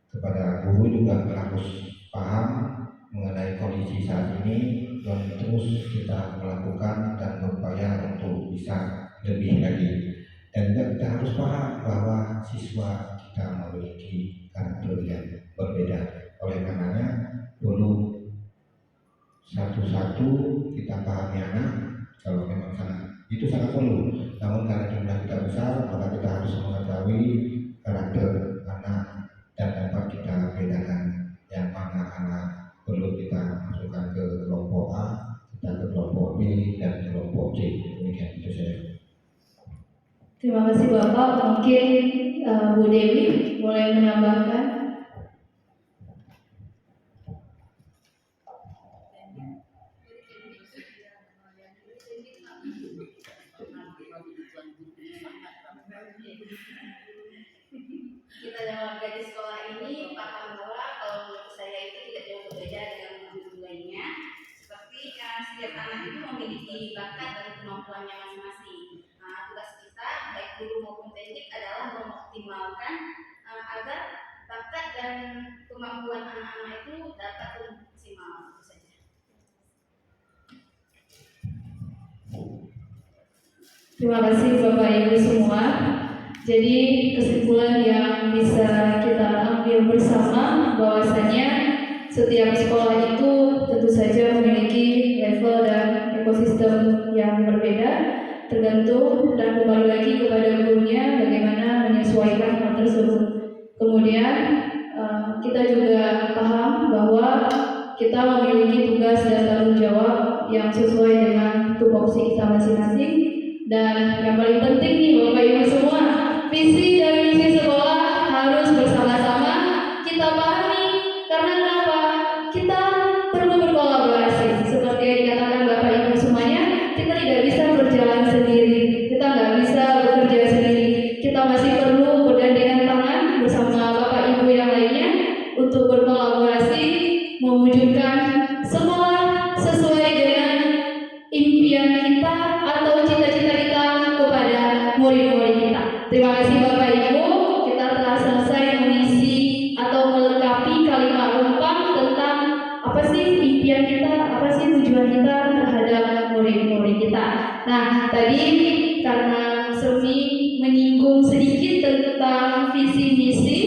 kepada guru juga harus paham mengenai kondisi saat ini dan terus kita melakukan dan berupaya untuk bisa lebih lagi. Dan juga kita harus paham bahwa siswa kita memiliki karakter yang berbeda. Oleh karenanya perlu satu-satu kita pahami anak. Kalau memang itu sangat perlu. Namun karena jumlah kita besar, maka kita harus mengetahui karakter anak dan dapat kita bedakan yang mana anak perlu kita masukkan ke kelompok A, kita ke kelompok B dan kelompok C. Demikian itu saja. Terima kasih Bapak. Mungkin Bu Dewi boleh menambahkan. Kita dan warga di sekolah ini paham bahwa kalau menurut saya itu tidak jauh berbeda dengan guru lainnya. Seperti setiap anak itu memiliki bakat dan kemampuannya masing-masing. Tugas kita baik guru maupun teknik adalah mengoptimalkan agar bakat dan kemampuan anak-anak itu dapat maksimal. Itu saja. Terima kasih Bapak Ibu semua. Jadi kesimpulan yang bisa kita ambil bersama bahwasanya setiap sekolah itu tentu saja memiliki level dan ekosistem yang berbeda, tergantung dan kembali lagi kepada gurunya bagaimana menyesuaikan hal tersebut. Kemudian kita juga paham bahwa kita memiliki tugas dan tanggung jawab yang sesuai dengan tupoksi kita masing-masing. Dan yang paling penting nih Bapak Ibu semua, visi dan misi sekolah harus bersama-sama kita pahami. Karena kenapa? Kita perlu berkolaborasi. Seperti yang dikatakan Bapak Ibu semuanya, kita tidak bisa berjalan sendiri. Kita nggak bisa bekerja sendiri. Kita masih perlu bergandengan tangan bersama Bapak Ibu yang lainnya untuk berkolaborasi mewujudkan sekolah sesuai dengan impian kita atau cita-cita kita kepada murid-murid kita. Terima kasih Bapak Ibu, kita telah selesai mengisi atau melengkapi kalimat lengkap tentang apa sih impian kita, apa sih tujuan kita terhadap murid-murid kita. Nah, tadi karena Semi menyinggung sedikit tentang visi misi,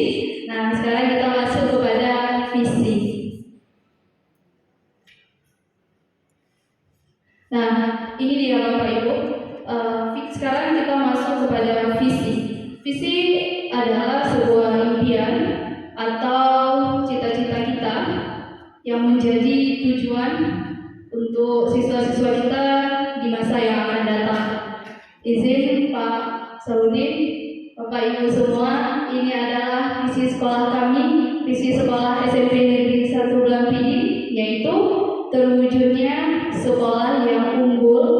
nah sekarang kita masuk kepada visi. Nah, ini dia Bapak Ibu. Sekarang kita masuk kepada visi. Visi adalah sebuah impian atau cita-cita kita yang menjadi tujuan untuk siswa-siswa kita di masa yang akan datang. Izin Pak Saudin, Bapak Ibu semua, ini adalah visi sekolah kami, visi sekolah SMP Negeri 1 Blampidi, yaitu terwujudnya sekolah yang unggul,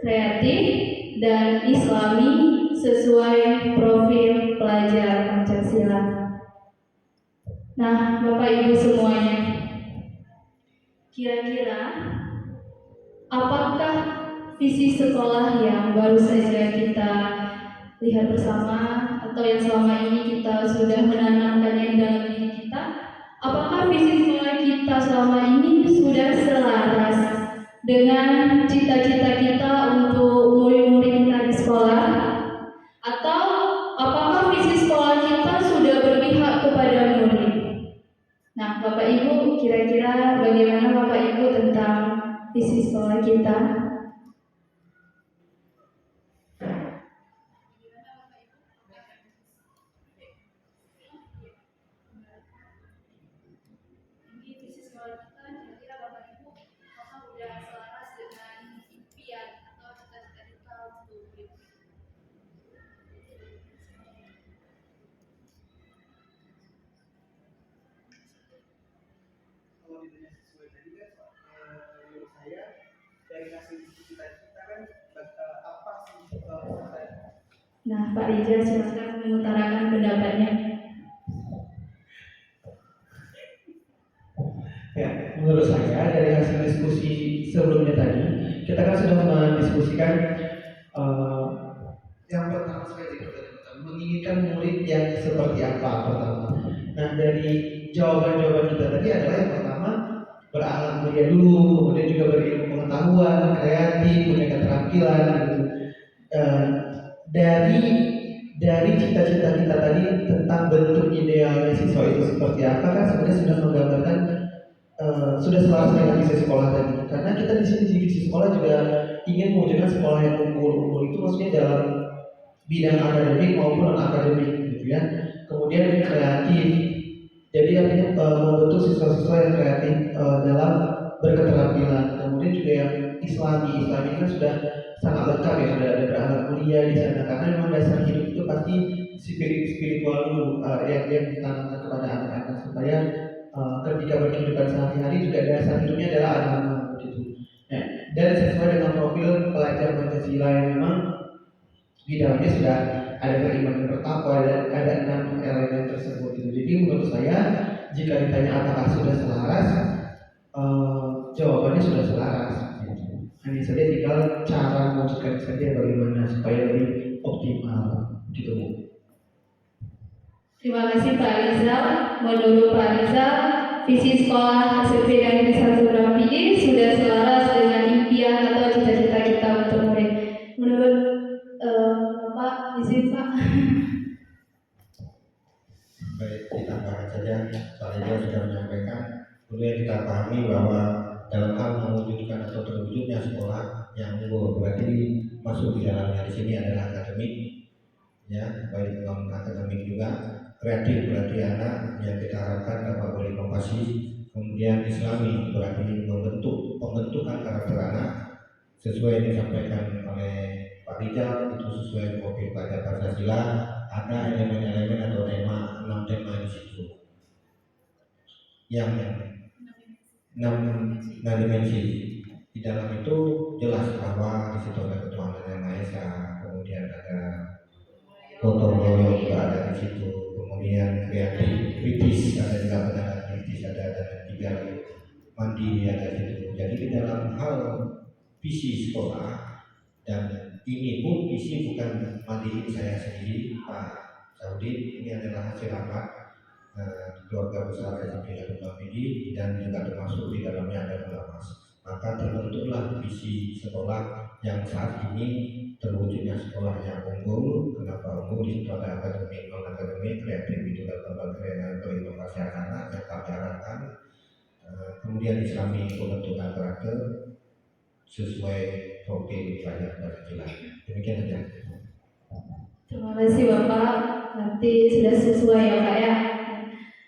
kreatif, dan islami sesuai profil pelajar Pancasila. Nah, Bapak Ibu semuanya, kira-kira apakah visi sekolah yang baru saja kita lihat bersama atau yang selama ini kita sudah menanamkannya dalam diri kita, apakah visi sekolah kita selama ini sudah selaras dengan cita-cita kita untuk murid-murid kita di sekolah? Atau apakah visi sekolah kita sudah berpihak kepada murid? Nah, Bapak Ibu, kira-kira bagaimana Bapak Ibu tentang visi sekolah kita? Kalau ditanya sesuai tadi kan, menurut saya dari hasil diskusi tadi kita kan apa sih tadi? Nah, Pak Rijal silakan mengutarakan pendapatnya. Ya, menurut saya dari hasil diskusi sebelumnya tadi, kita kan sudah mendiskusikan yang pertama sekali menginginkan murid yang seperti apa pertama. Nah, dari jawaban-jawaban kita tadi adalah yang pertama berakhlak mulia dulu, kemudian juga berilmu pengetahuan, kreatif, punya keterampilan gitu. Dari cita-cita kita tadi tentang bentuk idealnya siswa itu seperti apa kan sebenarnya sudah menggambarkan sudah selaras dengan visi sekolah tadi. Karena kita di sini di visi sekolah juga ingin mewujudkan sekolah yang unggul itu maksudnya dalam bidang akademik maupun non akademik gitu ya. Kemudian kreatif. Jadi artinya membentuk siswa-siswa yang kreatif dalam berketerampilan. Kemudian juga yang islami kan sudah sangat lengkap ya, sudah ada berakhlak mulia di sana karena memang dasar hidup itu pasti spiritual dulu yang ditanamkan kepada anak-anak supaya ketika berkehidupan sehari-hari juga dasar hidupnya adalah agama begitu. Nah, dan sesuai dengan profil pelajar Pancasila yang memang di dalamnya sudah ada beriman bertakwa dan ada 6 elemen tersebut. Jadi menurut saya jika ditanya apakah sudah selaras, jawabannya sudah selaras. Hanya saja tinggal cara mewujudkan saja bagaimana supaya lebih optimal gitu. Terima kasih Pak Rizal. Menurut Pak Rizal, visi sekolah SMP Negeri 1 Blampidi sudah selaras dengan impian atau cita-cita kita untuk murid. Menurut Bapak, izin Pak. Baik, ditambahkan saja, Pak Rizal sudah menyampaikan. Perlu yang kita pahami bahwa dalam hal mewujudkan atau terwujudnya sekolah yang unggul berarti masuk di dalamnya di sini adalah akademik, ya, baik non akademik juga. Kreatif berarti anak yang kita harapkan dapat berinovasi. Kemudian islami berarti pembentukan karakter anak sesuai yang disampaikan oleh Pak Rizal, itu sesuai profil pelajar Pancasila. Ada elemen-elemen atau tema 6 tema di situ yang 6 dimensi. Di dalam itu jelas bahwa di situ ada ketuhanan yang Maha Esa, kemudian ada gotong royong juga ada di situ, kemudian kreatif, kritis, ada juga pendapat kritis, ada tiga mandiri ada di situ. Jadi di dalam hal visi sekolah, dan ini pun visi bukan mandiri saya sendiri, Pak Saudi, ini adalah hasil rapat keluarga besar SMP Garuda PD dan juga termasuk di dalamnya ada Pelamas. Maka terbentuklah visi sekolah yang saat ini terwujudnya sekolah yang unggul. Kenapa unggul? Di situ ada akademik, non akademik, kreatif itu dan berbagai berinovasi anak yang kami harapkan. Kemudian Islami pembentukan karakter sesuai profil pelajar Pancasila. Demikian saja. Terima kasih Bapak, nanti sudah sesuai ya Kak ya.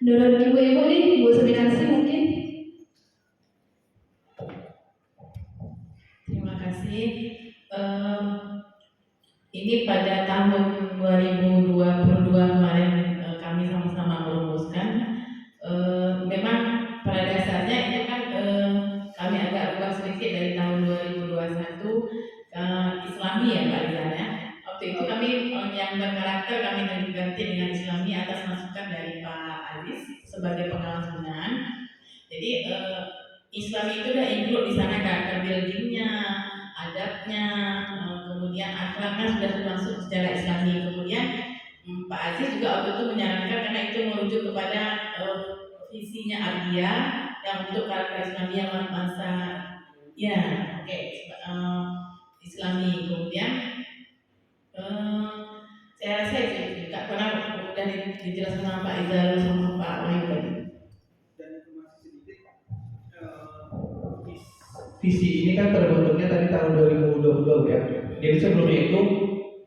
Menurut ibu-ibu nih, Bu Suminasi mungkin. Terima kasih. Ini pada tahun 2022 kemarin kami sama-sama merumuskan. Memang pada dasarnya itu kan kami agak ubah sedikit dari tahun 2021 ke Islami ya Pak Rizal ya. Waktu itu kami yang berkarakter kami ganti dengan Islami atas masukan dari Pak Aziz sebagai pengawas pembinaan. Jadi Islami itu udah include di sana karakter buildingnya, adabnya, kemudian akhlaknya sudah termasuk secara Islami. Kemudian Pak Aziz juga waktu itu menyarankan karena itu merujuk kepada visinya Ardia yang untuk karakter Islami yang masa ya Islami. Kemudian saya rasa itu juga karena sudah dijelaskan sama Pak Izal sama Pak Wahyu tadi. Dan informasi sedikit, visi ini kan terbentuknya tadi tahun 2022 ya. Jadi sebelumnya itu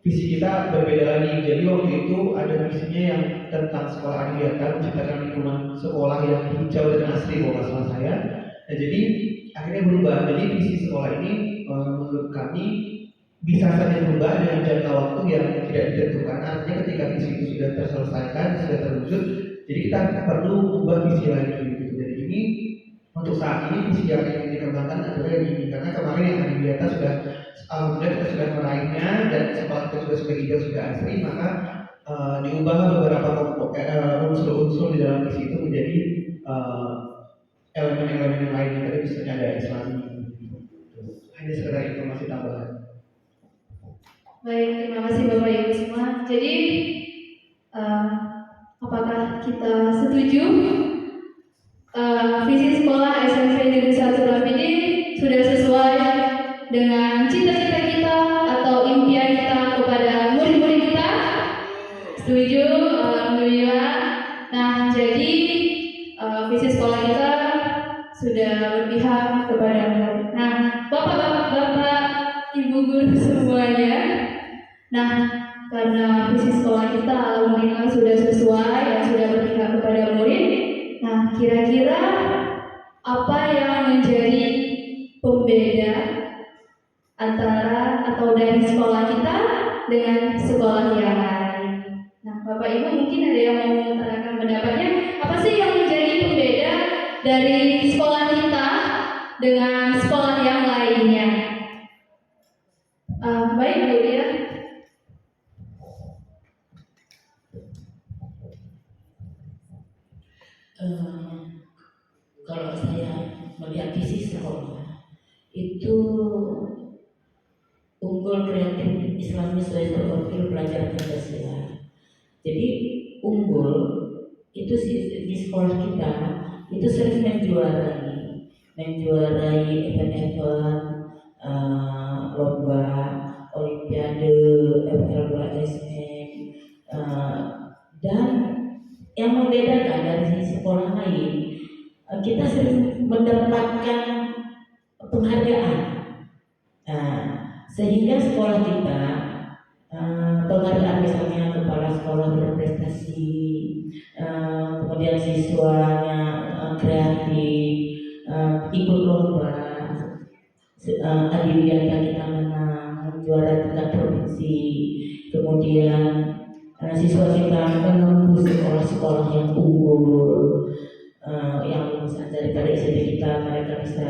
visi kita berbeda lagi. Jadi waktu itu ada visinya yang tentang sekolah adiwiyata, menciptakan lingkungan sekolah yang hijau dan asri kalau masalah saya. Nah, jadi akhirnya berubah. Jadi visi sekolah ini menurut kami bisa saja berubah dengan jangka waktu yang tidak ditentukan. Artinya ketika visi itu sudah terselesaikan, sudah terwujud, jadi kita perlu ubah visi lagi. Gitu. Jadi ini untuk saat ini visi yang ingin dikembangkan adalah yang ini, karena kemarin yang adiwiyata sudah alhamdulillah kita sudah meraihnya dan sekolah kita sudah hijau, sudah asri, maka diubah beberapa unsur-unsur di dalam visi itu menjadi elemen-elemen yang lain. Tadi misalnya ada Islami. Hanya sekedar informasi tambahan. Baik, terima kasih Bapak Ibu semua. Jadi apakah kita setuju visi sekolah SMP Negeri 1 Rapidi sudah sesuai dengan cita-cita kita atau impian kita kepada murid-murid kita? Setuju? Alhamdulillah. Nah, jadi visi sekolah kita sudah berpihak kepada murid. Nah, Bapak-bapak, Ibu guru semuanya. Nah, karena visi sekolah kita alhamdulillah sudah sesuai dan sudah berpihak kepada murid. Nah, kira-kira apa yang menjadi pembeda antara atau dari sekolah kita dengan sekolah yang lain? Nah, Bapak Ibu mungkin ada yang mau mengutarakan pendapatnya. Apa sih yang menjadi pembeda dari sekolah kita dengan sekolah yang lainnya? Baik Bu Dia. Kalau saya melihat visi sekolah itu unggul, kreatif, Islami sesuai profil pelajar Pancasila. Jadi unggul itu di sekolah kita itu sering menjuarai event-event lomba, olimpiade, FL2SM, dan yang membedakan dari sekolah lain, kita sering mendapatkan penghargaan. Sehingga sekolah kita penghargaan misalnya kepala sekolah berprestasi, kemudian siswanya kreatif, ikut lomba, adiwiyata kita menang, juara tingkat provinsi, kemudian siswa kita menembus sekolah-sekolah yang unggul, yang lulusan daripada SMP kita, mereka bisa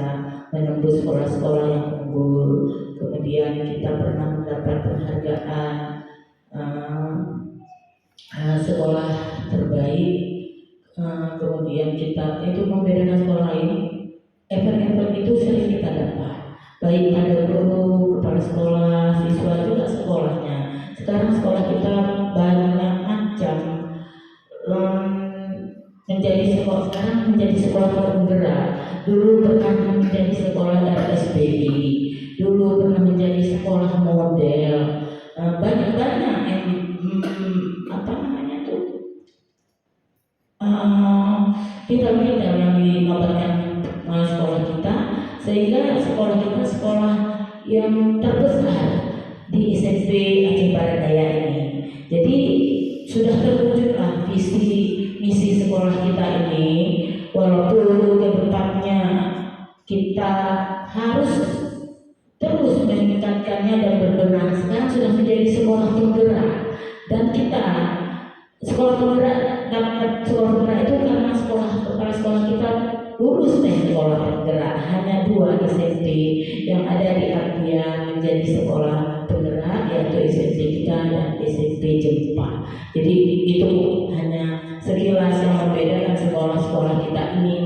menembus sekolah-sekolah yang unggul. Kemudian kita pernah mendapat penghargaan sekolah terbaik. Kemudian kita itu membedakan sekolah lain. Event-event itu sering kita dapat, baik pada guru, kepala sekolah, siswa juga sekolahnya. Sekarang sekolah kita banyak macam sekarang menjadi sekolah penggerak. Dulu pernah menjadi sekolah RSBI, dulu pernah menjadi sekolah model. Banyak-banyak yang apa namanya tuh beda-beda yang dinobatkan sekolah kita, sehingga sekolah kita sekolah yang terbesar di SMP Aceh Barat Daya ini. Jadi sudah terwujudlah visi misi sekolah kita ini, walaupun ke depannya kita harus terus meningkatkannya dan berbenah. Sekarang sudah menjadi sekolah penggerak, dan kita sekolah penggerak dapat sekolah penggerak itu karena kepala sekolah kita lulus dari sekolah penggerak. Hanya 2 SMP yang ada di Ardian menjadi sekolah penggerak, yaitu SMP kita dan SMP Jempa. Jadi itu hanya sekilas yang membedakan sekolah-sekolah kita ini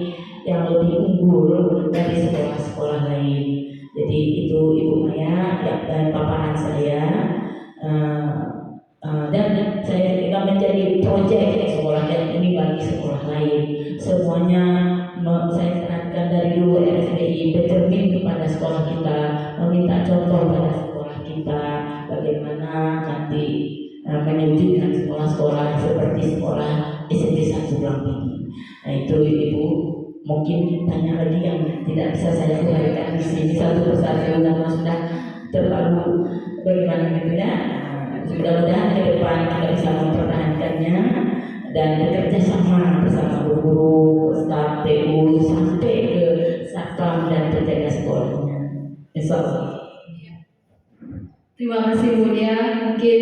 yang lebih unggul dari sekolah-sekolah lain. Jadi itu Ibu Maya dan paparan saya, dan saya juga menjadi proyek sekolah ini bagi sekolah lain. Semuanya saya sarankan dari dulu RSBI bercermin kepada sekolah kita, meminta contoh pada sekolah kita bagaimana nanti menyujudkan sekolah-sekolah seperti sekolah SMP 1 Blamping. Nah itu Ibu, mungkin tanya lagi yang tidak bisa saya uraikan di sini satu persatu karena sudah terlalu bagaimana gitu ya. Mudah-mudahan ke depan kita bisa mempertahankannya dan bekerja sama bersama guru, staf TU sampai ke satpam dan penjaga sekolahnya. Insyaallah. Terima kasih Bu Dia. Mungkin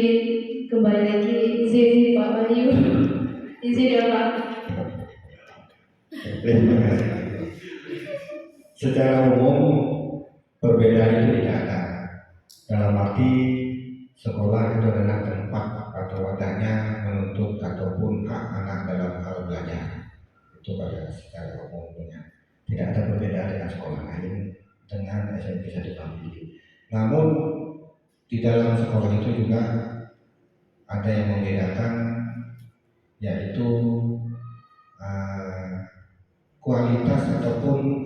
kembali lagi izin Pak Bayu. Izin ya Pak. Terima kasih. Secara umum perbedaan itu tidak ada. Dalam arti sekolah itu adalah tempat atau wadahnya menuntut ataupun hak anak dalam hal belajar. Itu pada secara umumnya. Tidak ada perbedaan dengan sekolah lain dengan SMP 1 Blamping. Namun di dalam sekolah itu juga ada yang membedakan, yaitu kualitas ataupun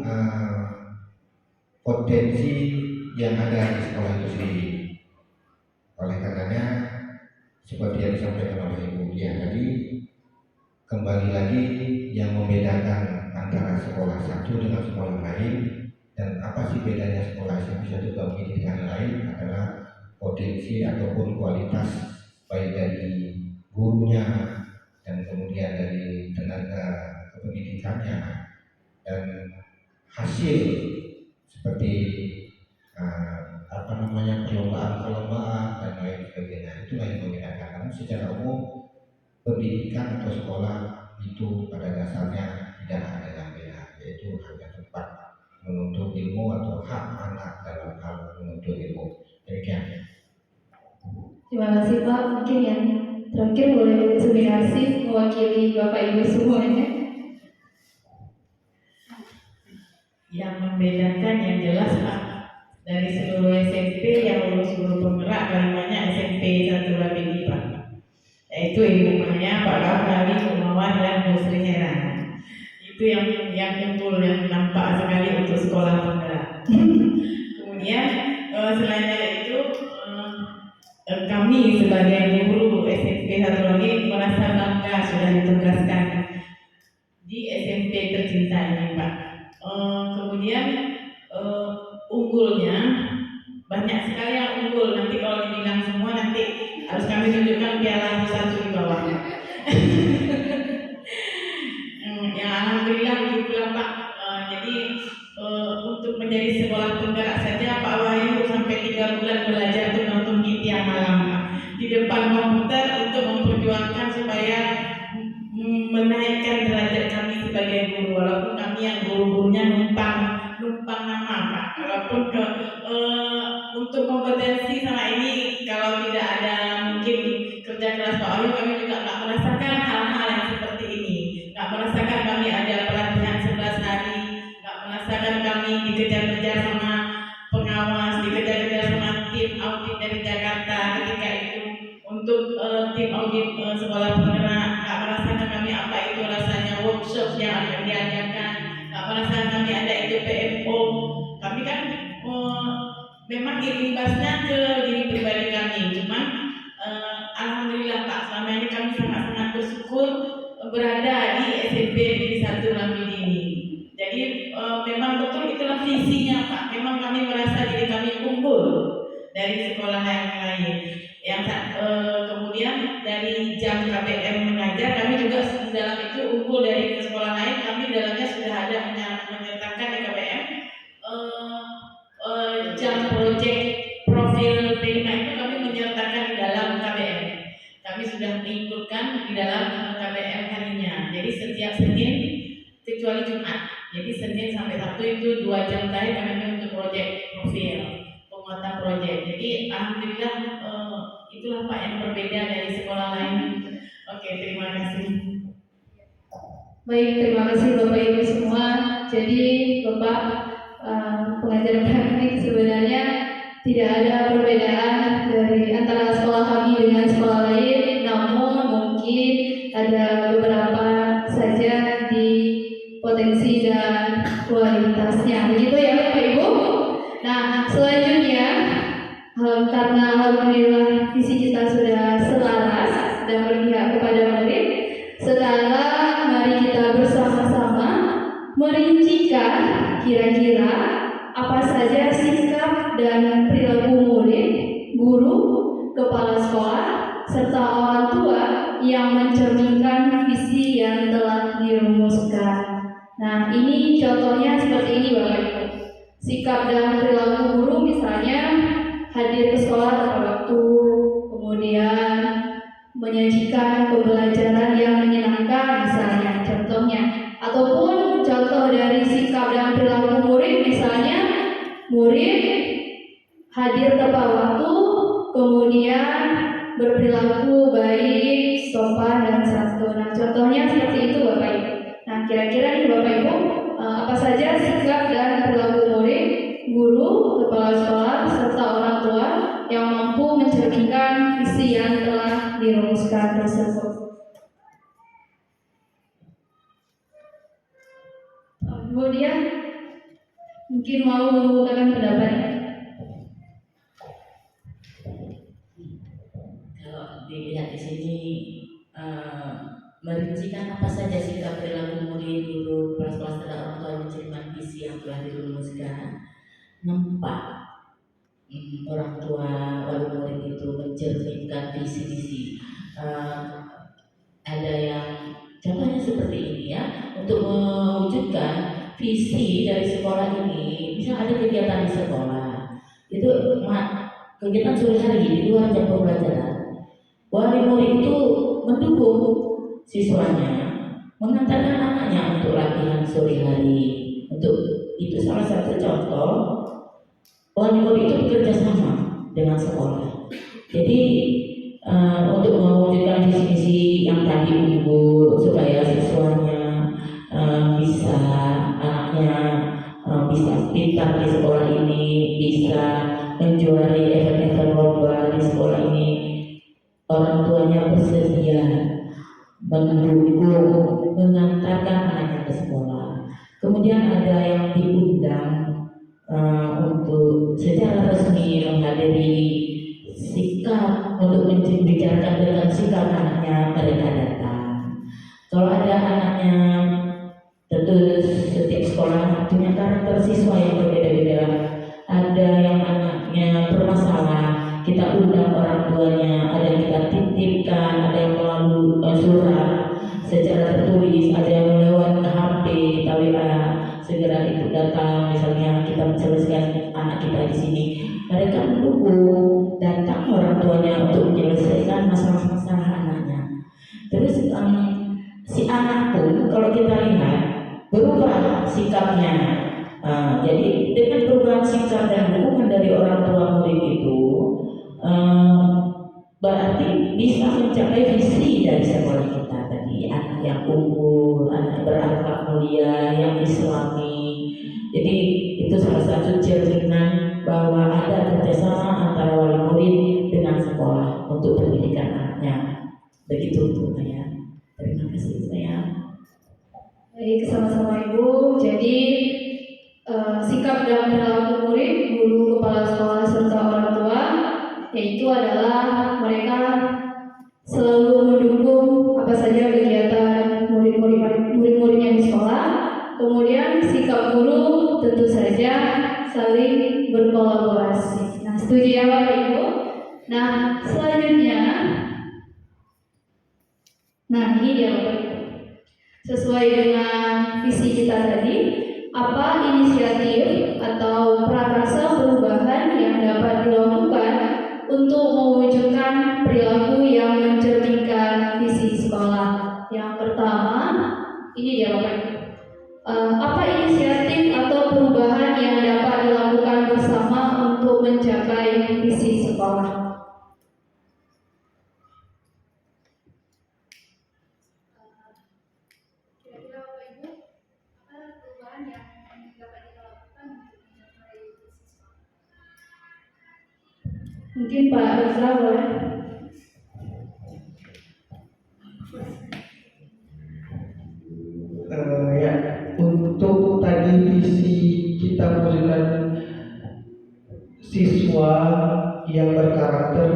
potensi yang ada di sekolah itu sendiri. Oleh karenanya seperti yang disampaikan oleh Ibu Dia tadi, kembali lagi yang membedakan antara sekolah satu dengan sekolah lain dan apa sih bedanya sekolah SMP 1 Blamping dengan lain adalah potensi ataupun kualitas baik dari gurunya dan kemudian dari tenaga pendidikannya dan hasil seperti perlombaan dan lain sebagainya. Itulah yang membedakan. Namun secara umum pendidikan atau sekolah itu pada dasarnya tidak ada yang beda, yaitu hanya tempat menuntut ilmu atau hak anak dalam hal menuntut ilmu. Demikian. Terima kasih Pak. Mungkin yang terakhir boleh Suminasi mewakili Bapak Ibu semuanya. Yang membedakan yang jelas Pak, dari seluruh SMP yang lulus guru penggerak paling banyak SMP 1 Blamping Pak, yaitu Ibu Maya, Pak Raffi, Bu Mawar dan Bu Sri Heran. Itu yang unggul, yang nampak sekali untuk sekolah penggerak. Kemudian selain dari itu kami sebagai guru SMP 1 Blamping merasa bangga sudah ditugaskan di SMP tercinta ini Pak. Kemudian unggulnya banyak sekali yang unggul. Nanti kalau dibilang semua nanti harus kami tunjukkan piala satu di bawah. Ya alhamdulillah begitulah Pak. Jadi untuk menjadi sekolah penggerak saja Pak Wahyu sampai 3 bulan belajar untuk nonton di tiap malam Pak, di depan komputer untuk memperjuangkan supaya menaikkan derajat kami sebagai guru, walaupun kami yang guru-gurunya numpang nama Pak. Walaupun untuk kompetensi sama ini kalau tidak ada mungkin kerja keras Pak Wahyu, kami juga nggak merasakan hal-hal yang seperti ini, nggak merasakan kami ada pelatihan 11 hari, nggak merasakan kami dikejar-kejar sama pengawas, dikejar-kejar sama tim audit dari Jakarta ketika itu untuk tim audit sekolah penggerak, nggak merasakan kami apa itu rasanya work workshop yang akan diadakan. Pada saat kami ada itu PMO, kami kan memang imbasnya ke diri pribadi kami. Cuman alhamdulillah Pak, selama ini kami sangat-sangat bersyukur berada di SMP Negeri 1 Lambidi ini. Jadi memang betul itulah visinya Pak. Memang kami merasa diri kami unggul dari sekolah yang lain. Kemudian dari jam KBM mengajar, kami juga di dalam itu unggul dari sekolah lain. Kami di dalamnya sudah ada menyertakan di KBM jam proyek profil terima itu kami menyertakan di dalam KBM. Kami sudah mengikutkan di dalam KBM harinya. Jadi setiap Senin kecuali Jumat. Jadi Senin sampai Sabtu itu 2 jam terakhir kami untuk proyek profil, penguatan proyek. Jadi alhamdulillah itulah Pak yang berbeda dari sekolah lain. Oke, terima kasih. Baik, terima kasih Bapak Ibu semua. Jadi Bapak, pengajar teknik sebenarnya tidak ada perbedaan dari antara sekolah kami dengan sekolah lain, namun mungkin ada beberapa saja di potensi dan kualitasnya. Begitu ya Bapak Ibu? Nah, selanjutnya karena alhamdulillah visi kita sudah selaras dan berpihak kepada murid, sekarang mari kita bersama-sama merincikan kira-kira apa saja sikap dan perilaku murid, guru, kepala sekolah, serta orang tua yang mencerminkan visi yang telah dirumuskan. Nah, ini contohnya seperti ini Bapak Ibu. Sikap dan perilaku guru misalnya hadir ke sekolah tepat waktu, kemudian menyajikan pembelajaran yang menyenangkan misalnya contohnya, ataupun contoh dari sikap dan perilaku murid misalnya murid hadir tepat waktu, kemudian berperilaku baik, sopan dan santun. Nah, contohnya seperti itu Bapak Ibu. Nah, kira-kira nih Bapak Ibu, apa saja sikap dan perilaku murid, guru, kepala sekolah, serta orang tua yang mampu mencerminkan visi yang telah dirumuskan tersebut. Kemudian mungkin mau mengungkapkan pendapatnya. Kalau dilihat di sini merincikan apa saja sikap perilaku murid, guru, kepala sekolah, serta orang tua yang mencerminkan visi yang telah dirumuskan. Nampak orang tua wali murid itu mencerminkan visi-visi. Ada yang contohnya seperti ini ya, untuk mewujudkan visi dari sekolah ini, bisa ada kegiatan di sekolah. Itu kegiatan sore hari di luar jam pembelajaran. Wali murid itu mendukung siswanya, mengantarkan anaknya untuk latihan sore hari. Untuk itu salah satu contoh wali murid itu bekerja sama dengan sekolah. Jadi untuk mewujudkan visi-visi yang tadi unggul supaya siswanya bisa, anaknya bisa pintar di sekolah ini, bisa menjuarai event-event lomba di sekolah ini, orang tuanya bersedia mendukung, mengantarkan anaknya ke sekolah. Kemudian ada yang diundang untuk secara resmi menghadiri sikap untuk membicarakan tentang sikap anaknya, mereka datang. Kalau ada anaknya, tentu setiap sekolah punya karakter siswa yang berbeda-beda. Ada yang anaknya bermasalah, kita undang orang tuanya, ada yang kita titipkan, ada yang melalui surat secara tertulis, ada yang lewat HP, kita WA, segera itu datang. Misalnya kita menjelaskan anak kita di sini, mereka mendukung, datang orang tuanya untuk menyelesaikan masalah-masalah anaknya. Terus si anak pun kalau kita lihat berubah sikapnya. Jadi dengan perubahan sikap dan dukungan dari orang tua murid itu berarti bisa mencapai visi dari sekolah kita tadi, anak yang unggul, anak berakhlak mulia, yang islami. Jadi itu salah satu cerminan bahwa ada kerjasama antara wali murid dengan sekolah untuk pendidikan anaknya. Begitu Bu Maya. Terima kasih sayang. jadi sikap dan perilaku murid, guru, kepala sekolah, serta orang tua, yaitu adalah mereka selalu mendukung apa saja kegiatan murid-muridnya di sekolah. Kemudian sikap guru tentu saja saling berkolaborasi. Nah, setuju ya Bapak Ibu? Nah, selanjutnya, nah ini dia Bapak Ibu. Sesuai dengan visi kita tadi, apa inisiatif atau prakarsa perubahan yang dapat dilakukan untuk mewujudkan perilaku yang mencerminkan visi sekolah? Yang pertama, ini dia Bapak Ibu. Apa inisiatif atau perubahan yang dapat dilakukan bersama untuk mencapai visi sekolah? Kira-kira Bapak Ibu, apa perubahan yang dapat dilakukan untuk mencapai visi sekolah? Mungkin Pak Reza boleh. Ya, untuk tadi visi kita mewujudkan siswa yang berkarakter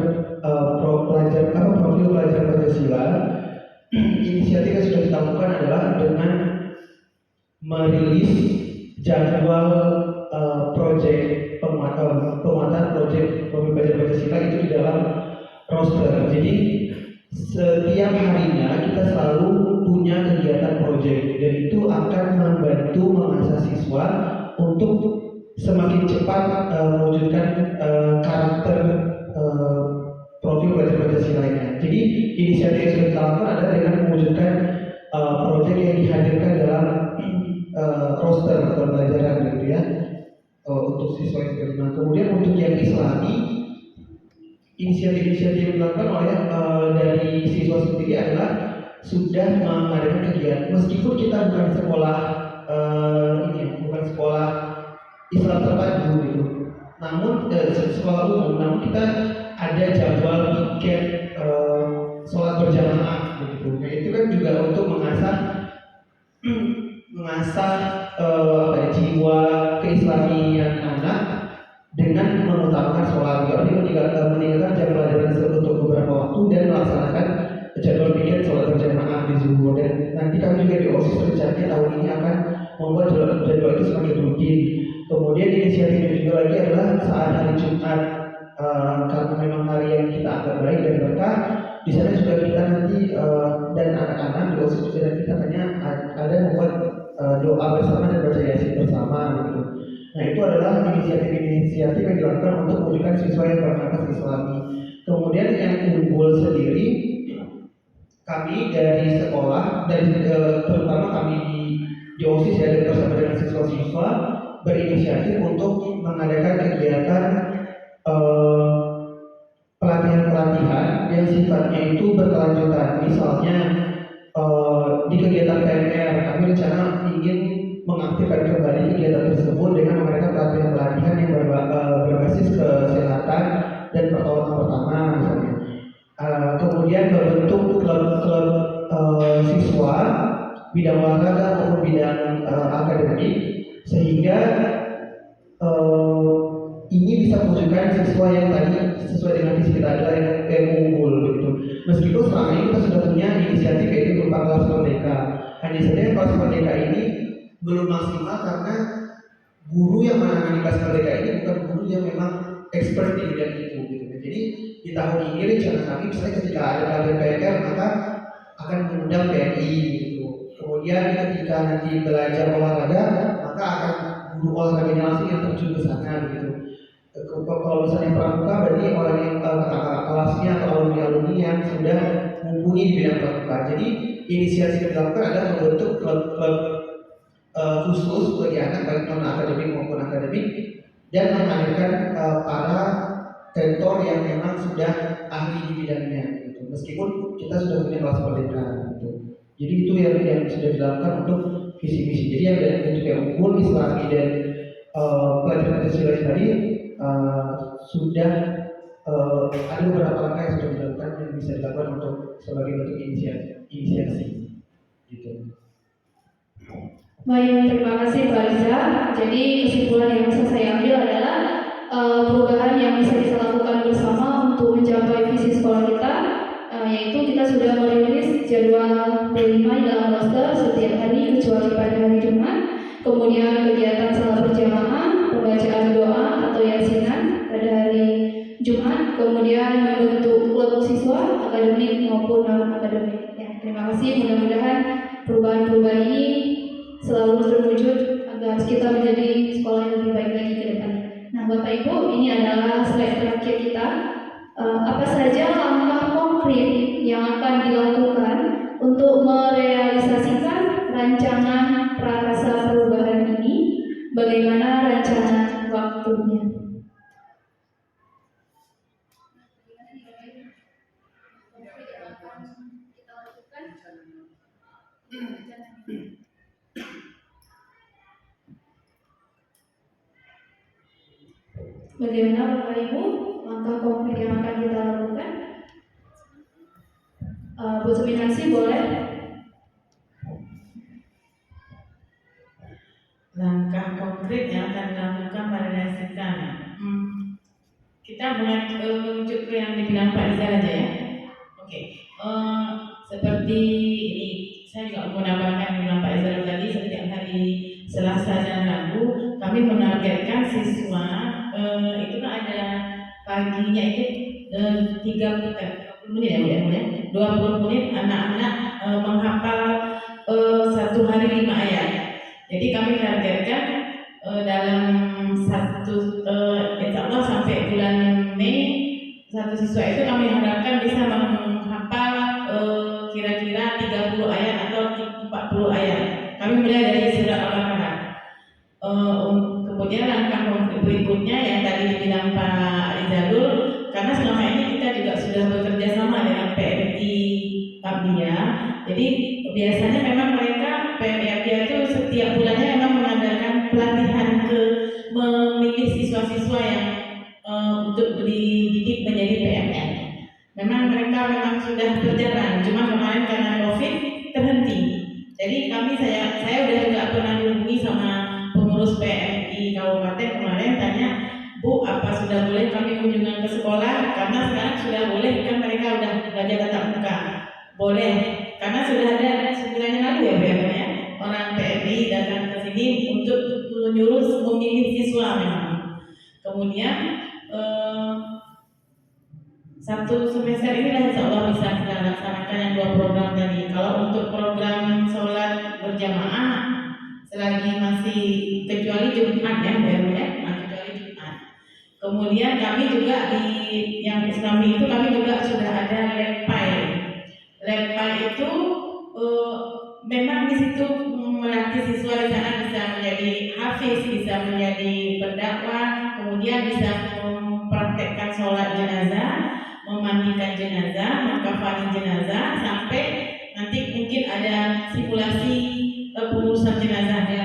profil pelajar Pancasila, inisiatif yang sudah kita lakukan adalah dengan merilis jadwal proyek penguatan proyek profil pelajar Pancasila itu di dalam roster. Jadi setiap harinya kita selalu punya kegiatan proyek dan itu akan membantu mengasah siswa untuk semakin cepat mewujudkan karakter profil pelajar Pancasila ini. Jadi inisiatif yang sudah kita lakukan adalah dengan mewujudkan proyek yang dihadirkan dalam roster atau pelajaran gitu ya untuk siswa yang terima. Kemudian untuk yang Islami, inisiatif yang dilakukan oleh dari siswa sendiri adalah sudah mengadakan kegiatan meskipun kita bukan sekolah bukan sekolah Islam terpadu gitu, namun sekolah umum, namun kita ada jadwal piket sholat berjamaah begitu. Nah itu kan juga untuk mengasah jiwa keislamian anak dengan mengutamakan sholat, berarti meninggalkan jam pelajaran untuk beberapa waktu dan melaksanakan jadwal piket sholat berjamaah di zuhur. Dan nanti kami juga di OSIS rencananya tahun ini akan membuat jadwal itu semakin rutin. Kemudian inisiatif juga lagi adalah saat hari Jumat, karena memang hari yang kita anggap baik dan berkah, di sana juga kita nanti dan anak-anak di OSIS juga nanti katanya ada membuat doa bersama dan baca yasin bersama gitu. Nah itu adalah inisiatif yang dilakukan untuk mewujudkan siswa yang bernafas Islami. Kemudian yang unggul sendiri, kami dari sekolah dan terutama kami di OSIS ya dan bersama dengan siswa-siswa berinisiatif untuk mengadakan kegiatan pelatihan-pelatihan yang sifatnya itu berkelanjutan. Misalnya di kegiatan PNR kami rencana ingin mengaktifkan kembali kegiatan tersebut dengan mengadakan pelatihan-pelatihan yang berbasis kesehatan dan pertolongan pertama misalnya. Kemudian membentuk klub-klub siswa bidang olahraga maupun bidang akademik sehingga ini bisa mewujudkan siswa yang tadi sesuai dengan visi kita adalah yang unggul begitu. Meskipun selama ini kita sudah punya inisiatif yaitu berupa kelas merdeka, hanya saja kelas merdeka ini belum maksimal karena guru yang menangani kelas merdeka ini bukan guru yang memang expert di bidang itu gitu. Jadi di tahun ini rencana kami misalnya ketika ada pelatihan PNR maka akan mengundang PNI gitu. Kemudian ketika nanti belajar olahraga maka akan guru olahraganya langsung yang terjun ke sana gitu. Kalau misalnya pramuka berarti orang yang kakak kelasnya atau alumni yang sudah mumpuni di bidang pramuka. Jadi inisiatif yang dilakukan adalah membentuk klub-klub khusus bagi anak baik non akademik maupun akademik dan menghadirkan para tentor yang memang sudah ahli di bidangnya gitu. Meskipun kita sudah punya kelas merdeka gitu. Jadi itu yang sudah dilakukan untuk visi-visi. Jadi yang dari bentuk yang unggul Islami dan pelajaran Pancasila tadi sudah ada beberapa langkah yang sudah dilakukan yang bisa dilakukan untuk sebagai bentuk inisiasi gitu. Baik, terima kasih Mbak Liza. Jadi kesimpulan yang bisa saya ambil adalah perubahan yang bisa kita lakukan bersama untuk mencapai visi sekolah kita, yaitu kita sudah merilis jadwal B5 dalam roster setiap hari kecuali pada hari Jumat. Kemudian kegiatan salat berjamaah, pembacaan doa atau yasinan pada hari Jumat. Kemudian membentuk klub siswa akademik maupun non akademik. Ya, terima kasih. Mudah-mudahan perubahan-perubahan ini selalu terwujud agar kita menjadi sekolah yang lebih baik lagi ke depan. Nah, Bapak Ibu, ini adalah slide terakhir kita. Apa saja langkah konkret yang akan dilakukan untuk merealisasikan rancangan prakarsa perubahan ini? Bagaimana rancangan waktunya? Bagaimana Bapak Ibu langkah konkret yang akan kita lakukan? Bu Seminasi boleh? Langkah konkret yang akan dilakukan pada dasarnya. Kita merujuk ke yang dibilang Pak Rizal aja ya. Oke. Seperti ini, saya juga mau menambahkan yang dibilang Pak Rizal tadi, setiap hari Selasa dan Rabu kami menargetkan siswa itu kan ada paginya itu 30 menit ya, 20 menit anak-anak menghafal satu hari 5 ayat. Jadi kami targetkan dalam insya Allah sampai bulan Mei satu siswa itu kami harapkan bisa menghafal kira-kira 30 ayat atau 40 ayat. Kami mulai dari surat Al-Baqarah. Kemudian langkah berikutnya yang tadi dibilang Pak Rizalul, karena selama ini kita juga sudah bekerja sama dengan PMI Abdiya. Jadi biasanya memang mereka PMI Abdiya itu setiap bulannya memang mengadakan pelatihan ke memilih siswa-siswa yang untuk dididik menjadi PMN. Memang mereka memang sudah berjalan, cuma kemarin karena COVID terhenti. Jadi saya udah juga pernah dihubungi sama pengurus PMI Kabupaten kemarin, tanya, Bu, apa sudah boleh kami kunjungan ke sekolah? Karena sekarang sudah boleh kan, mereka udah belajar tatap muka. Boleh, karena sudah ada sebulan yang lalu ya orang PMI datang ke sini untuk menyuruh memilih siswa memang. Kemudian satu semester ini insya Allah bisa kita laksanakan yang 2 program tadi. Kalau untuk program sholat berjamaah selagi masih kecuali Jumat ya, kecuali Jumat. Kemudian kami juga di yang Islami itu kami juga sudah ada lepai. Lepai itu memang di situ melatih siswa di sana bisa menjadi hafiz, bisa menjadi pendakwah, kemudian bisa mempraktekkan sholat jenazah, memandikan jenazah, mengkafani jenazah, sampai nanti mungkin ada simulasi pengurusan jenazah ya.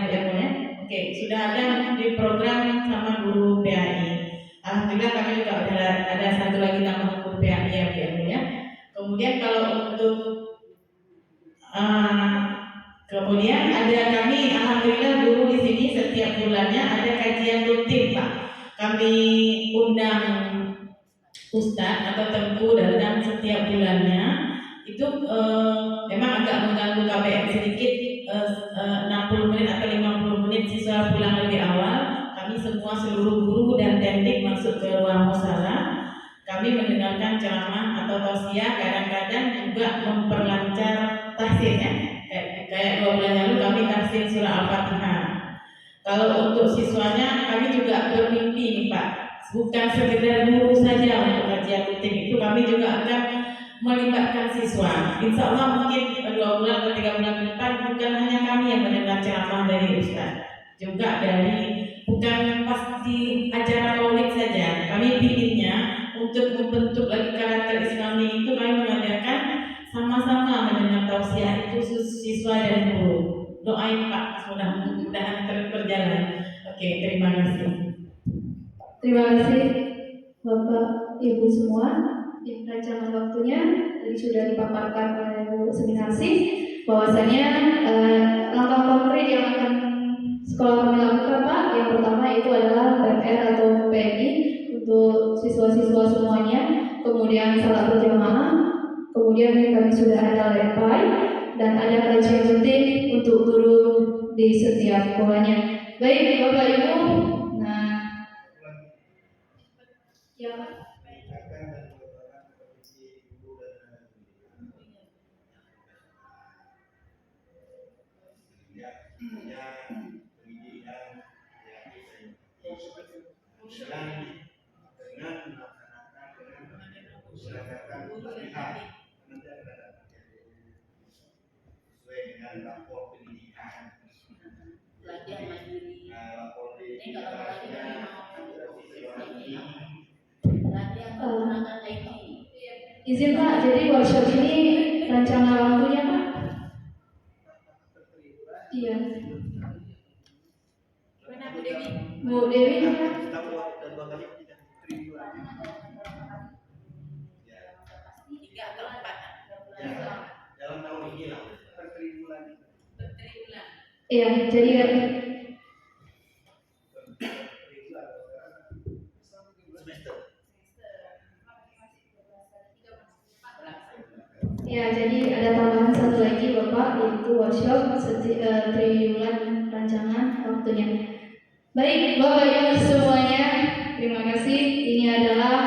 Oke, sudah ada di program sama guru PAI. Alhamdulillah kami juga ada satu lagi nama guru PAI ya. Kemudian kalau untuk kemudian ada kami alhamdulillah guru di sini setiap bulannya ada kajian rutin Pak. Kami undang ustadz atau tengku datang setiap bulannya. Itu memang agak mengganggu KBM sedikit, 60 menit atau 50 menit siswa pulang lebih awal. Kami semua seluruh guru dan teknik masuk ke ruang musalah. Kami mendengarkan ceramah atau tausiah, kadang-kadang juga memperlancar tahsinnya. Kayak 2 bulan lalu kami tahsin surah Al-Fatihah. Kalau untuk siswanya kami juga bermimpi nih Pak, bukan sekedar guru saja untuk kajian rutin itu, kami juga akan melibatkan siswa. Insya Allah mungkin 2 bulan atau 3 bulan ke depan bukan hanya kami yang mendengar ceramah dari Ustaz, juga dari bukan pasti acara maulid saja. Kami pinginnya untuk membentuk lagi karakter Islami itu kami mengadakan sama-sama mendengar tausiah itu siswa dan guru. Doain Pak, mudah-mudahan berjalan. Oke, terima kasih. Terima kasih Bapak Ibu semua. Rancangan waktunya tadi sudah dipaparkan oleh Bu Seminasi. bahwasanya langkah konkret yang akan sekolah kami lakukan Pak, yang pertama itu adalah PMR atau PMI untuk siswa-siswa semuanya, kemudian salat berjamaah, kemudian kami sudah ada lepai dan ada kajian rutin untuk guru di setiap sekolahnya. Baik Bapak Ibu, nah ya Pak. Sesuai dengan rapor pendidikan, Belajar mandiri. rapor Ini kalau lagi pendidikan, latihan menggunakan IT. Izin Pak, jadi workshop ini rancangan waktunya Pak? Iya. Gimana Bu Dewi? Bu Dewi Pak? Tiga atau empat? dalam tahun ini lah. Bertribulan. Iya, jadi Semester. ya, jadi ada tambahan satu lagi Bapak, yaitu workshop triwulan rancangan waktunya. Baik Bapak Ibu semuanya, terima kasih. Ini adalah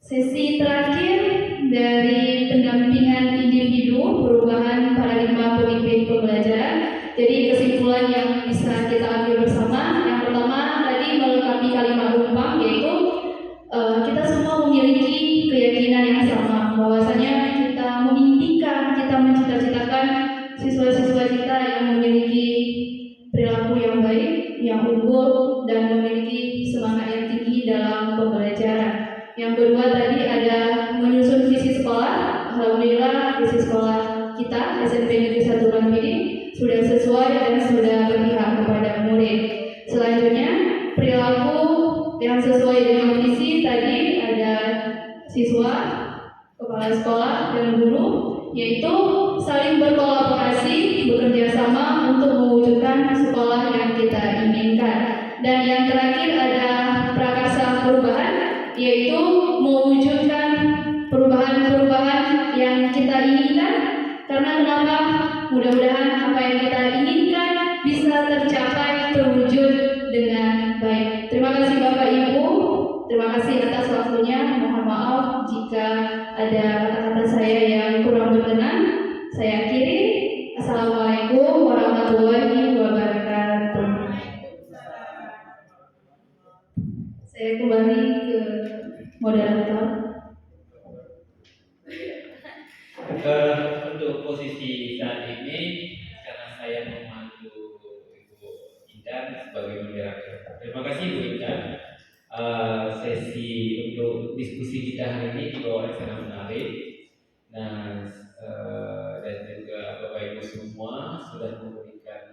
sesi terakhir dari pendampingan individu perubahan paradigma pemimpin pembelajaran. Jadi kesimpulan yang bisa kita ambil bersama, yang pertama tadi melengkapi kalimat Rumpang, yaitu kita semua memiliki keyakinan yang sama bahwasanya kita memimpikan, kita mencita-citakan siswa-siswa kita yang memiliki perilaku yang baik, yang unggul, dan memiliki semangat yang tinggi dalam pembelajaran. Yang kedua tadi ada menyusun visi sekolah. Alhamdulillah visi sekolah kita SMP Negeri 1 Lampidi sudah sesuai dan sudah berpihak kepada murid. Selanjutnya perilaku yang sesuai dengan visi tadi ada siswa, kepala sekolah, dan guru, yaitu saling berkolaborasi, bekerja sama untuk mewujudkan sekolah yang kita inginkan. Dan yang terakhir ada prakarsa perubahan, yaitu mewujudkan perubahan-perubahan yang kita inginkan. Karena kenapa? Mudah-mudahan apa yang kita inginkan bisa tercapai, terwujud dengan baik. Terima kasih Bapak Ibu, terima kasih atas waktunya. Mohon maaf jika ada kata-kata saya yang kurang berkenan. Saya akhiri. Assalamualaikum warahmatullahi wabarakatuh. Saya kembali ke moderator. Untuk posisi saat ini, karena saya memandu Ibu Intan sebagai moderator. Terima kasih Bu Intan. Sesi untuk diskusi kita hari ini juga sangat menarik. Nah, dan juga Bapak Ibu semua sudah memberikan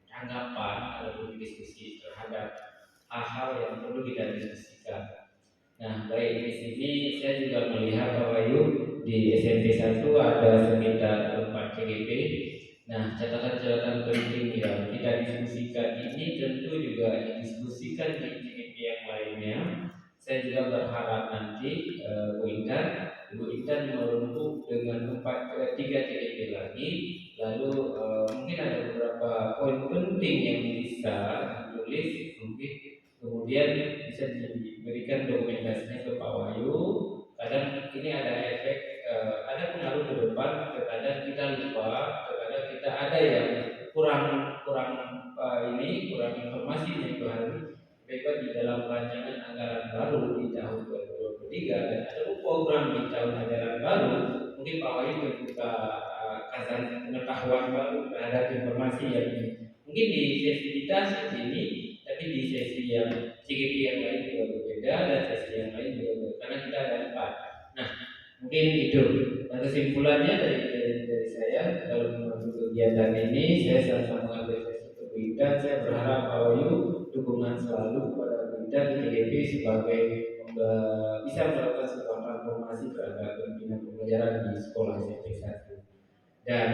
tanggapan ataupun diskusi terhadap hal-hal yang perlu kita diskusikan. Nah, baik di sini saya juga melihat Bapak Ibu di SMP 1 ada sekitar 4 CGP. Nah, catatan-catatan penting yang kita diskusikan ini tentu juga didiskusikan di CGP yang lainnya. Saya juga berharap nanti Bu Intan menumpuk dengan 3 CGP lagi. Lalu mungkin ada beberapa poin penting yang bisa ditulis, mungkin kemudian bisa diberikan dokumentasinya ke Pak Wahyu. Kadang ini ada efek, ada pengaruh ke depan, terkadang kita lupa, terkadang kita ada yang kurang informasi yang itu hari mereka di dalam rancangan anggaran baru di tahun 2023 dan ada program di tahun ajaran baru. Mungkin Pak Wahyu terbuka kazan pengetahuan baru terhadap informasi yang ini. Mungkin di sesi kita sesi ini, tapi di sesi yang CGP yang lain juga berbeda dan sesi yang lain juga berbeda, karena kita ada 4. Nah, mungkin itu. Nah, kesimpulannya dari saya dalam membantu kegiatan ini, saya sangat mengapresiasi Bu Intan. Saya berharap Pak Wahyu dukungan selalu kepada Bu Intan di CGP sebagai bisa melakukan sebuah transformasi terhadap pembinaan pembelajaran di sekolah SMP 1. Dan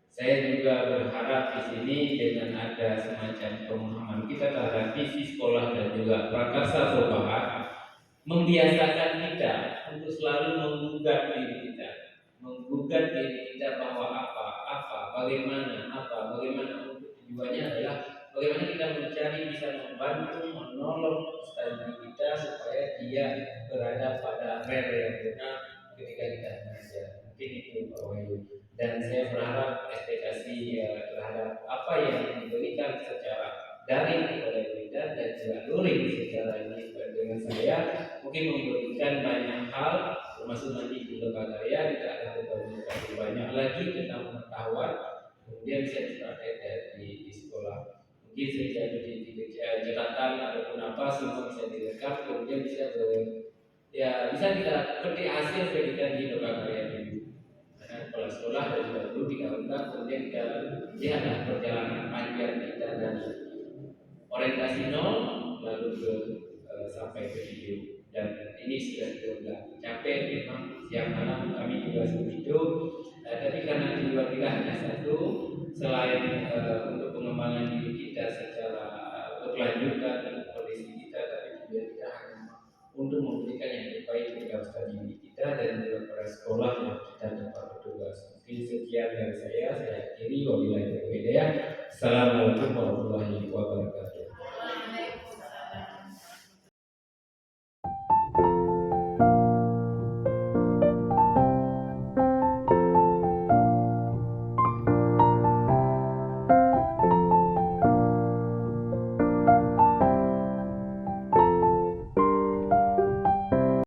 saya juga berharap di sini dengan ada semacam pemahaman kita terhadap visi sekolah dan juga prakarsa perubahan, membiasakan kita untuk selalu menggugat diri kita bahwa bagaimana untuk tujuannya adalah bagaimana kita mencari bisa membantu menolong studi kita supaya dia berada pada rel yang benar ketika kita belajar. Mungkin itu Pak Wahyu. Dan saya berharap ekspektasi terhadap apa yang diberikan secara daring kepada kita dan juga luring secara ini dengan saya mungkin memberikan banyak hal, termasuk nanti di lembaga karya kita akan lebih banyak lagi tentang pengetahuan kemudian bisa dipraktekkan di sekolah. Mungkin saya jadi catatan ataupun apa semua bisa direkam kemudian bisa kita petik hasil ketika di lembaga karya dulu. Kepala sekolah dan juga guru digaungkan kemudian kita lihatlah perjalanan panjang kita dari orientasi nol lalu ke sampai ke video. Dan ini sudah capek memang siang malam kami juga seperti itu. Tapi karena tujuan kita hanya satu, selain untuk pengembangan diri kita secara berkelanjutan kondisi kita, tapi juga kita hanya untuk memberikan yang terbaik kepada diri kita dan juga pada sekolah yang kita dapat bertugas. Mungkin sekian dari saya akhiri. Wabillahi taufiq wal hidayah. Assalamualaikum warahmatullahi wabarakatuh.